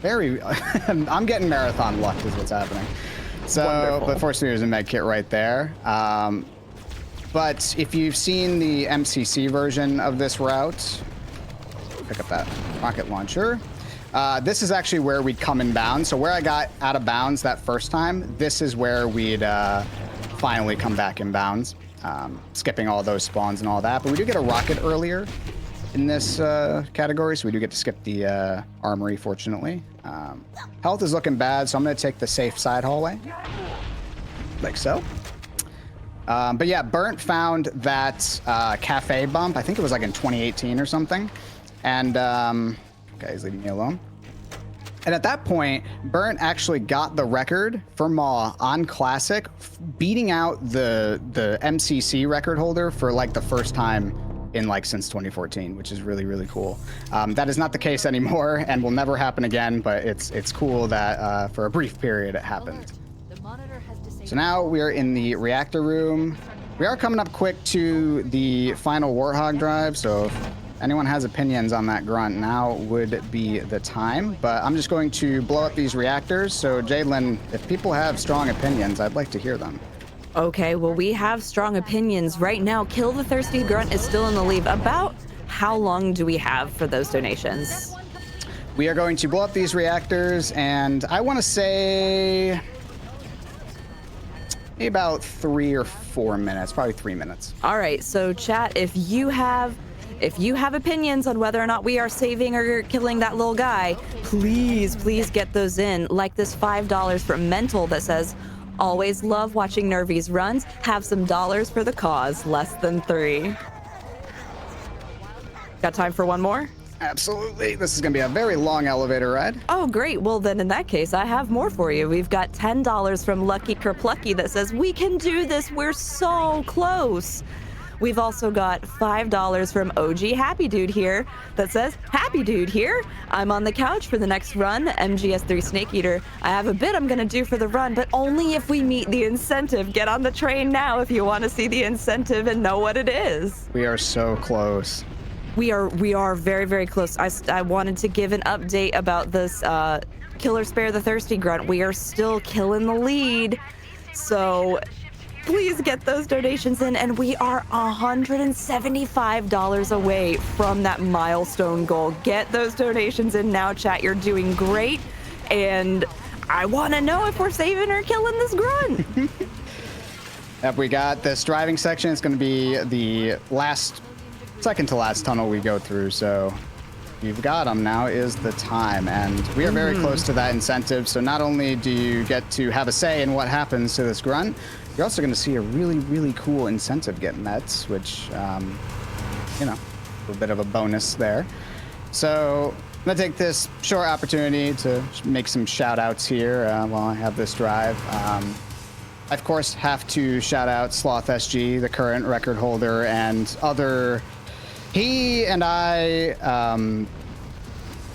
very. I'm getting marathon luck is what's happening. So, Wonderful. but fortunately, there's a med kit right there. But if you've seen the MCC version of this route, pick up that rocket launcher. This is actually where we'd come in bounds. So where I got out of bounds that first time, this is where we'd finally come back in bounds, skipping all those spawns and all that. But we do get a rocket earlier in this category, so we do get to skip the armory, fortunately. Health is looking bad, so I'm going to take the safe side hallway, like so. But yeah, Burnt found that cafe bump. I think it was like in 2018 or something. And okay, he's leaving me alone. And at that point, Burnt actually got the record for Maw on Classic, beating out the MCC record holder for like the first time in like since 2014, which is really, really cool. That is not the case anymore and will never happen again, but it's cool that for a brief period it happened. The monitor has disabled. So now we are in the reactor room. We are coming up quick to the final Warthog drive, so if anyone has opinions on that grunt, now would be the time. But I'm just going to blow up these reactors. So Jaidlyn, if people have strong opinions, I'd like to hear them. Okay, well, we have strong opinions. Right now, Kill the Thirsty Grunt is still in the lead. About how long do we have for those donations? We are going to blow up these reactors, and I want to say maybe about 3 or 4 minutes, probably 3 minutes. All right, so chat, if you have opinions on whether or not we are saving or killing that little guy, please get those in. Like this $5 from Mental that says, always love watching Nervy's runs. Have some dollars for the cause. Less than 3. Got time for one more? Absolutely. This is going to be a very long elevator ride. Oh, great. Well, then in that case, I have more for you. We've got $10 from Lucky Kerplucky that says, we can do this. We're so close. We've also got $5 from OG Happy Dude here that says, Happy Dude here. I'm on the couch for the next run, MGS3 Snake Eater. I have a bit I'm going to do for the run, but only if we meet the incentive. Get on the train now if you want to see the incentive and know what it is. We are so close. We are very, very close. I wanted to give an update about this Killer Spare the Thirsty Grunt. We are still killing the lead. So please get those donations in, and we are $175 away from that milestone goal. Get those donations in now, chat. You're doing great, and I want to know if we're saving or killing this grunt. Yep, we got this driving section. It's going to be the second to last tunnel we go through, so you've got them. Now is the time, and we are very close to that incentive. So not only do you get to have a say in what happens to this grunt, you're also going to see a really, really cool incentive get met, which, you know, a little bit of a bonus there. So I'm going to take this short opportunity to make some shout outs here while I have this drive. I, of course, have to shout out Sloth SG, the current record holder, and other. He and I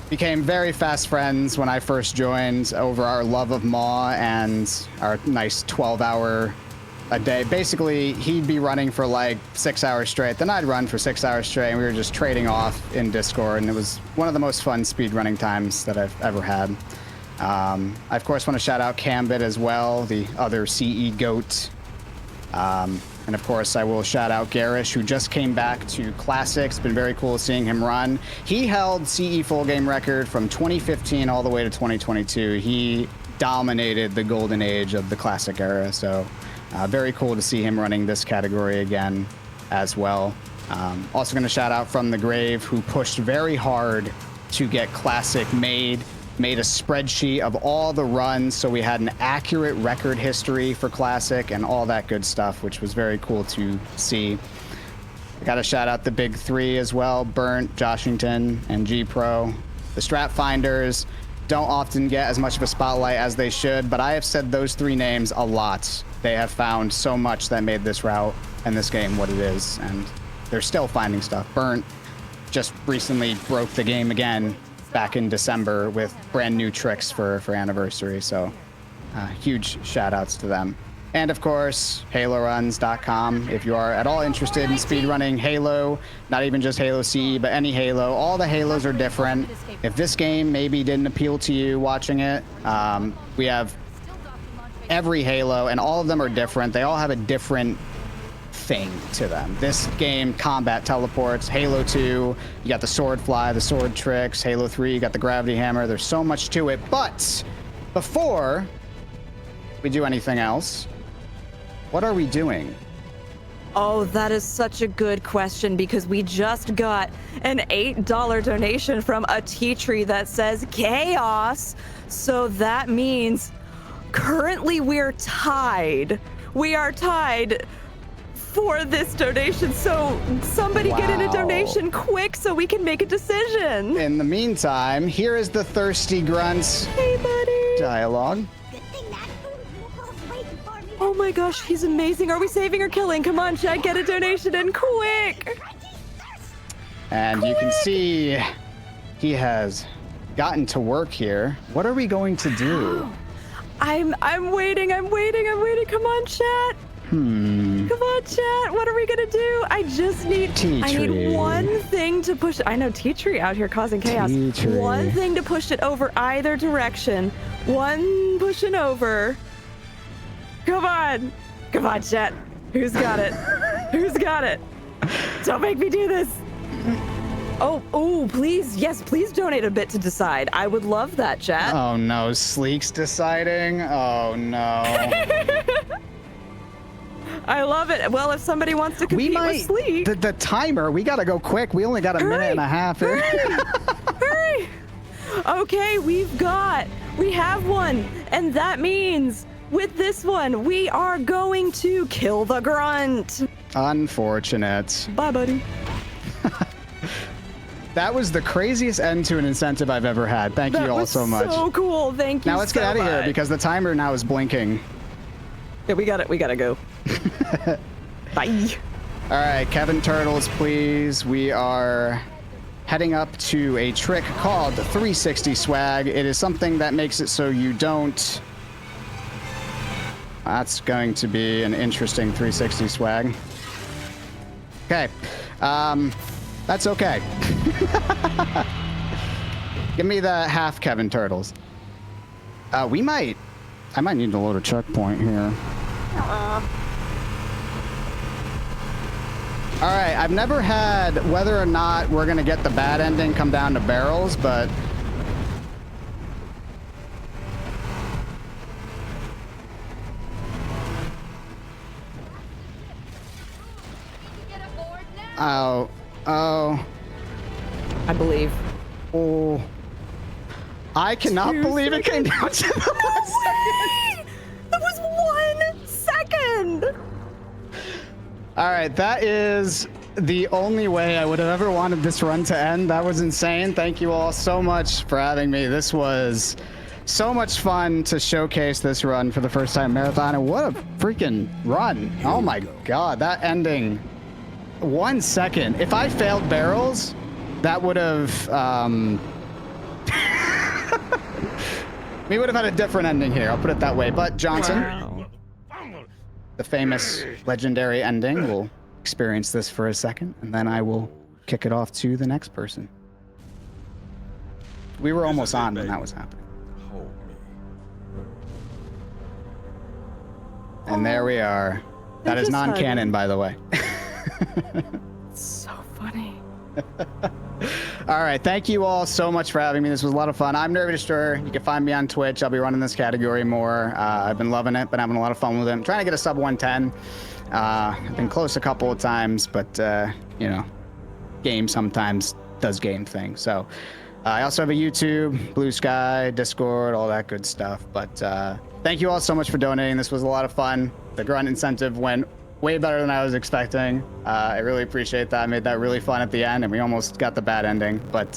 became very fast friends when I first joined over our love of Maw and our nice 12-hour a day. Basically, he'd be running for like 6 hours straight, then I'd run for 6 hours straight, and we were just trading off in Discord, and it was one of the most fun speed running times that I've ever had. I, of course, want to shout out Cambit as well, the other CE GOAT. And of course, I will shout out Garish, who just came back to Classic. It's been very cool seeing him run. He held CE full game record from 2015 all the way to 2022. He dominated the golden age of the Classic era. So very cool to see him running this category again as well. Also going to shout out From the Grave, who pushed very hard to get Classic made a spreadsheet of all the runs, so we had an accurate record history for Classic and all that good stuff, which was very cool to see. I got to shout out the big three as well, Burnt, Joshington, and G-Pro. The Strat Finders don't often get as much of a spotlight as they should, but I have said those three names a lot. They have found so much that made this route and this game what it is, and they're still finding stuff. Burnt just recently broke the game again back in December with brand new tricks for anniversary, so huge shout outs to them. And of course, HaloRuns.com. If you are at all interested in speedrunning Halo, not even just Halo CE, but any Halo, all the Halos are different. If this game maybe didn't appeal to you watching it, we have every Halo, and all of them are different. They all have a different thing to them. This game, combat teleports. Halo 2, you got the sword fly, the sword tricks. Halo 3, you got the gravity hammer. There's so much to it. But before we do anything else, what are we doing? Oh, that is such a good question because we just got an $8 donation from a tea tree that says chaos. So that means currently we're tied. We are tied for this donation. So somebody get in a Wow. donation quick so we can make a decision. In the meantime, here is the Thirsty Grunts Hey, buddy. dialogue. Good thing that was waiting for me. Oh my gosh, he's amazing. Are we saving or killing? Come on, Chad, get a donation in quick. And you can see he has gotten to work here. What are we going to do? I'm waiting. Come on, chat. Come on, chat. What are we gonna do? I just need Tea I tree. need one thing to push. I know tea tree out here causing chaos. Tea tree. One thing to push it over either direction. One pushing over. Come on, chat. Who's got it? Who's got it? Don't make me do this. Oh, please. Yes, please donate a bit to decide. I would love that, chat. Oh no, Sleek's deciding. Oh no. I love it. Well, if somebody wants to compete with Sleek. The timer, we gotta go quick. We only got a minute and a half here. Hurry! Okay, we have one. And that means with this one, we are going to kill the grunt. Unfortunate. Bye, buddy. That was the craziest end to an incentive I've ever had. Thank you all so much. So cool. Thank you. Now let's get out of here because the timer now is blinking. Yeah, we gotta go. Bye. All right, Kevin Turtles, please. We are heading up to a trick called the 360 swag. It is something that makes it so you don't... That's going to be an interesting 360 swag. Okay. That's okay. Give me the half Kevin Turtles. I might need to load a checkpoint here. All right, I've never had whether or not we're gonna get the bad ending come down to barrels, but oh, I believe. oh, I cannot believe it came down to the last second. That was 1 second. All right, that is the only way I would have ever wanted this run to end. That was insane. Thank you all so much for having me. This was so much fun to showcase this run for the first time marathon, and what a freaking run. Oh my God, that ending, 1 second. If I failed barrels, that would have, we would have had a different ending here. I'll put it that way. But Johnson, Wow. the famous legendary ending, we'll experience this for a second, and then I will kick it off to the next person. We were almost on when that was happening. And there we are. That is just non-canon, by the way. So funny. All right, thank you all so much for having me. This was a lot of fun. I'm NervyDestroyer. You can find me on Twitch. I'll be running this category more. I've been loving it, been having a lot of fun with it. I'm trying to get a sub 110. I've been close a couple of times, but you know, game sometimes does game things. So I also have a YouTube, Blue Sky, Discord, all that good stuff. But thank you all so much for donating. This was a lot of fun. The grunt incentive went way better than I was expecting. I really appreciate that. I made that really fun at the end, and we almost got the bad ending. But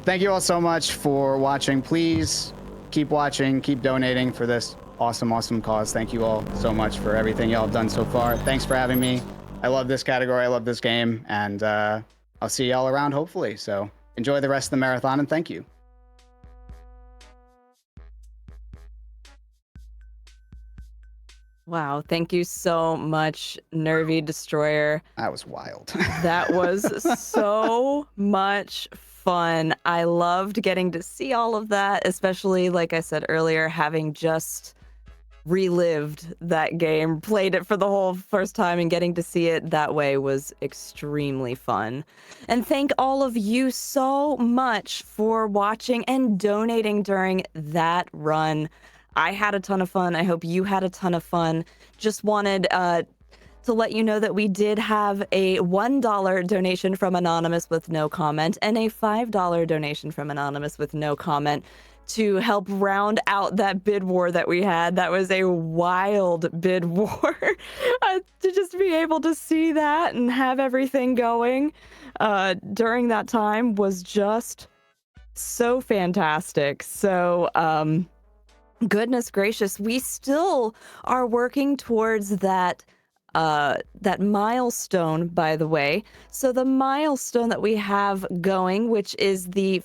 thank you all so much for watching. Please keep watching, keep donating for this awesome cause. Thank you all so much for everything y'all have done so far. Thanks for having me. I love this category. I love this game, and I'll see y'all around hopefully. So enjoy the rest of the marathon, and thank you. Wow, thank you so much, NervyDestroyer. That was wild. That was so much fun. I loved getting to see all of that, especially, like I said earlier, having just relived that game, played it for the whole first time, and getting to see it that way was extremely fun. And thank all of you so much for watching and donating during that run. I had a ton of fun. I hope you had a ton of fun. Just wanted to let you know that we did have a $1 donation from Anonymous with no comment and a $5 donation from Anonymous with no comment to help round out that bid war that we had. That was a wild bid war. To just be able to see that and have everything going during that time was just so fantastic. So, goodness gracious, we still are working towards that milestone, by the way. So the milestone that we have going, which is the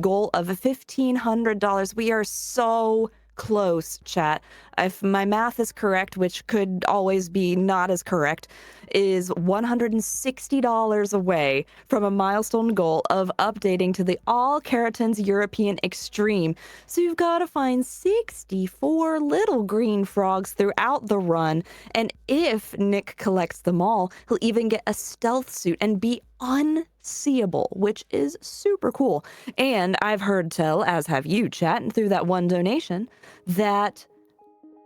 goal of $1,500, we are so close, chat. If my math is correct, which could always be not as correct, is $160 away from a milestone goal of updating to the All Keratins European Extreme. So you've got to find 64 little green frogs throughout the run, and if Nick collects them all, he'll even get a stealth suit and be unseeable, which is super cool. And I've heard tell, as have you, chat, through that one donation, that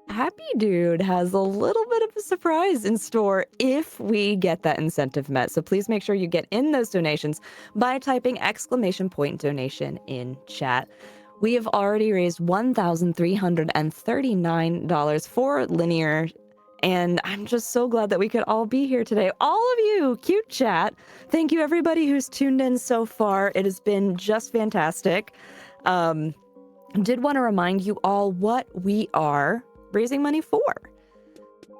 Happy Dude has a little bit of a surprise in store if we get that incentive met. So please make sure you get in those donations by typing !donation in chat. We have already raised $1,339 for Linear, and I'm just so glad that we could all be here today. All of you, cute chat. Thank you everybody who's tuned in so far. It has been just fantastic. Did want to remind you all what we are raising money for.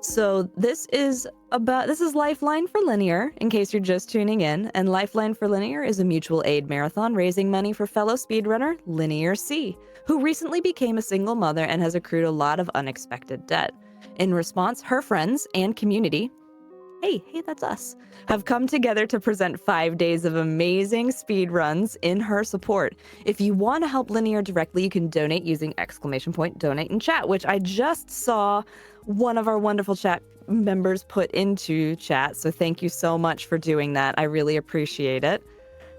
So this is Lifeline for Linear, in case you're just tuning in, and Lifeline for Linear is a mutual aid marathon raising money for fellow speedrunner LinearC, who recently became a single mother and has accrued a lot of unexpected debt. In response, her friends and community, hey, that's us, have come together to present 5 days of amazing speed runs in her support. If you want to help Linear directly, you can donate using !donate in chat, which I just saw one of our wonderful chat members put into chat. So thank you so much for doing that. I really appreciate it.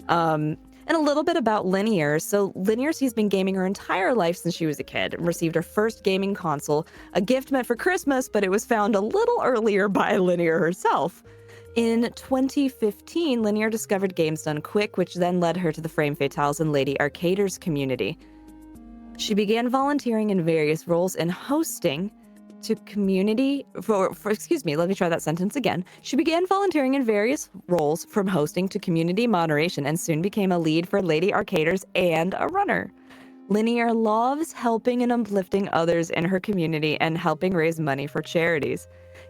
And a little bit about Linear. So LinearC's been gaming her entire life since she was a kid and received her first gaming console, a gift meant for Christmas, but it was found a little earlier by Linear herself. In 2015, Linear discovered Games Done Quick, which then led her to the Frame Fatales and Lady Arcaders community. She began volunteering in various roles in hosting to community let me try that sentence again. She began volunteering in various roles, from hosting to community moderation, and soon became a lead for Lady Arcaders and a runner. Linear loves helping and uplifting others in her community and helping raise money for charities.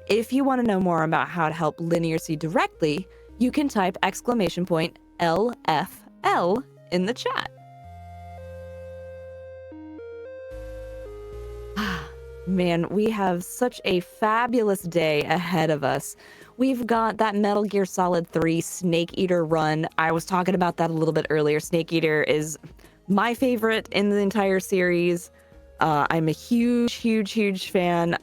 If you want to know more about how to help LinearC directly, you can type !LFL in the chat. Man, we have such a fabulous day ahead of us. We've got that Metal Gear Solid 3 Snake Eater run. I was talking about that a little bit earlier. Snake Eater is my favorite in the entire series. I'm a huge fan.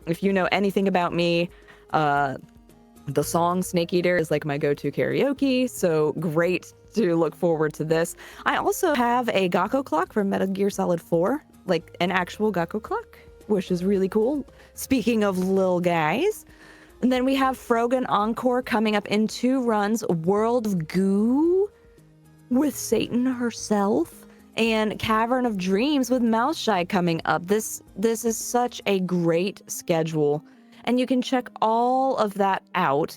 If you know anything about me, the song Snake Eater is like my go-to karaoke, so great to look forward to this. I also have a Gakko clock from Metal Gear Solid 4, like an actual Gakko clock, which is really cool. Speaking of little guys. And then we have Frogan Encore coming up in 2 runs, World of Goo with Satan herself, and Cavern of Dreams with Mouseshy coming up. This is such a great schedule, and you can check all of that out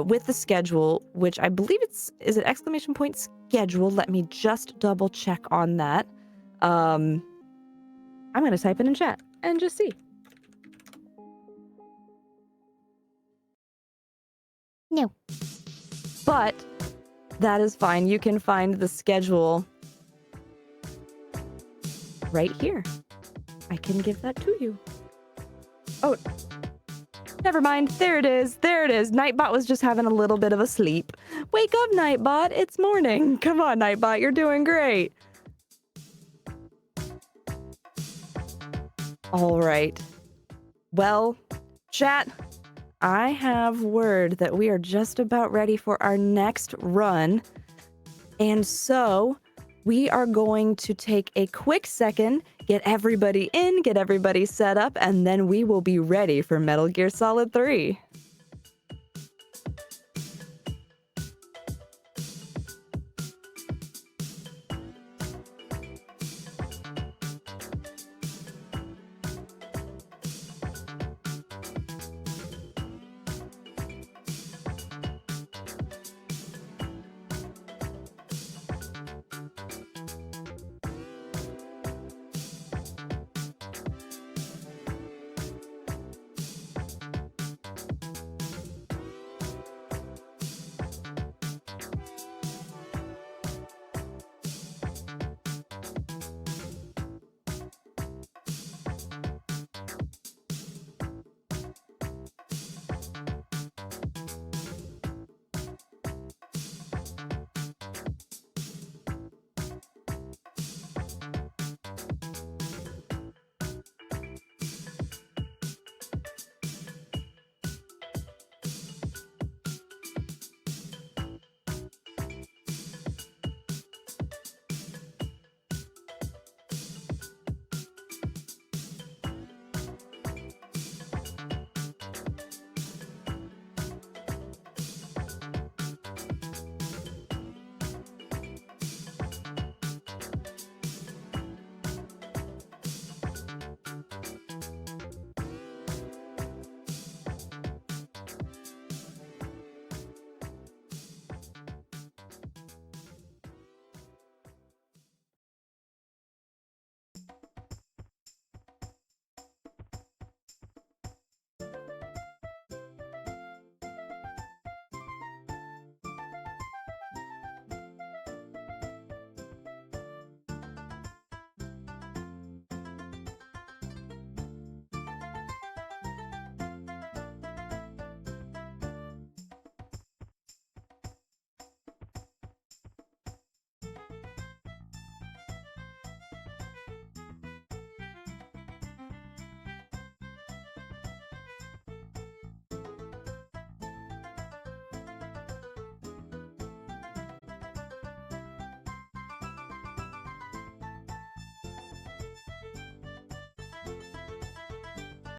with the schedule, which I believe is it !schedule? Let me just double check on that. I'm going to type it in chat and just see. No. But that is fine. You can find the schedule right here. I can give that to you. Oh, never mind. There it is. Nightbot was just having a little bit of a sleep. Wake up, Nightbot. It's morning. Come on, Nightbot. You're doing great. All right. Well, chat, I have word that we are just about ready for our next run. And so we are going to take a quick second, get everybody in, get everybody set up, and then we will be ready for Metal Gear Solid 3.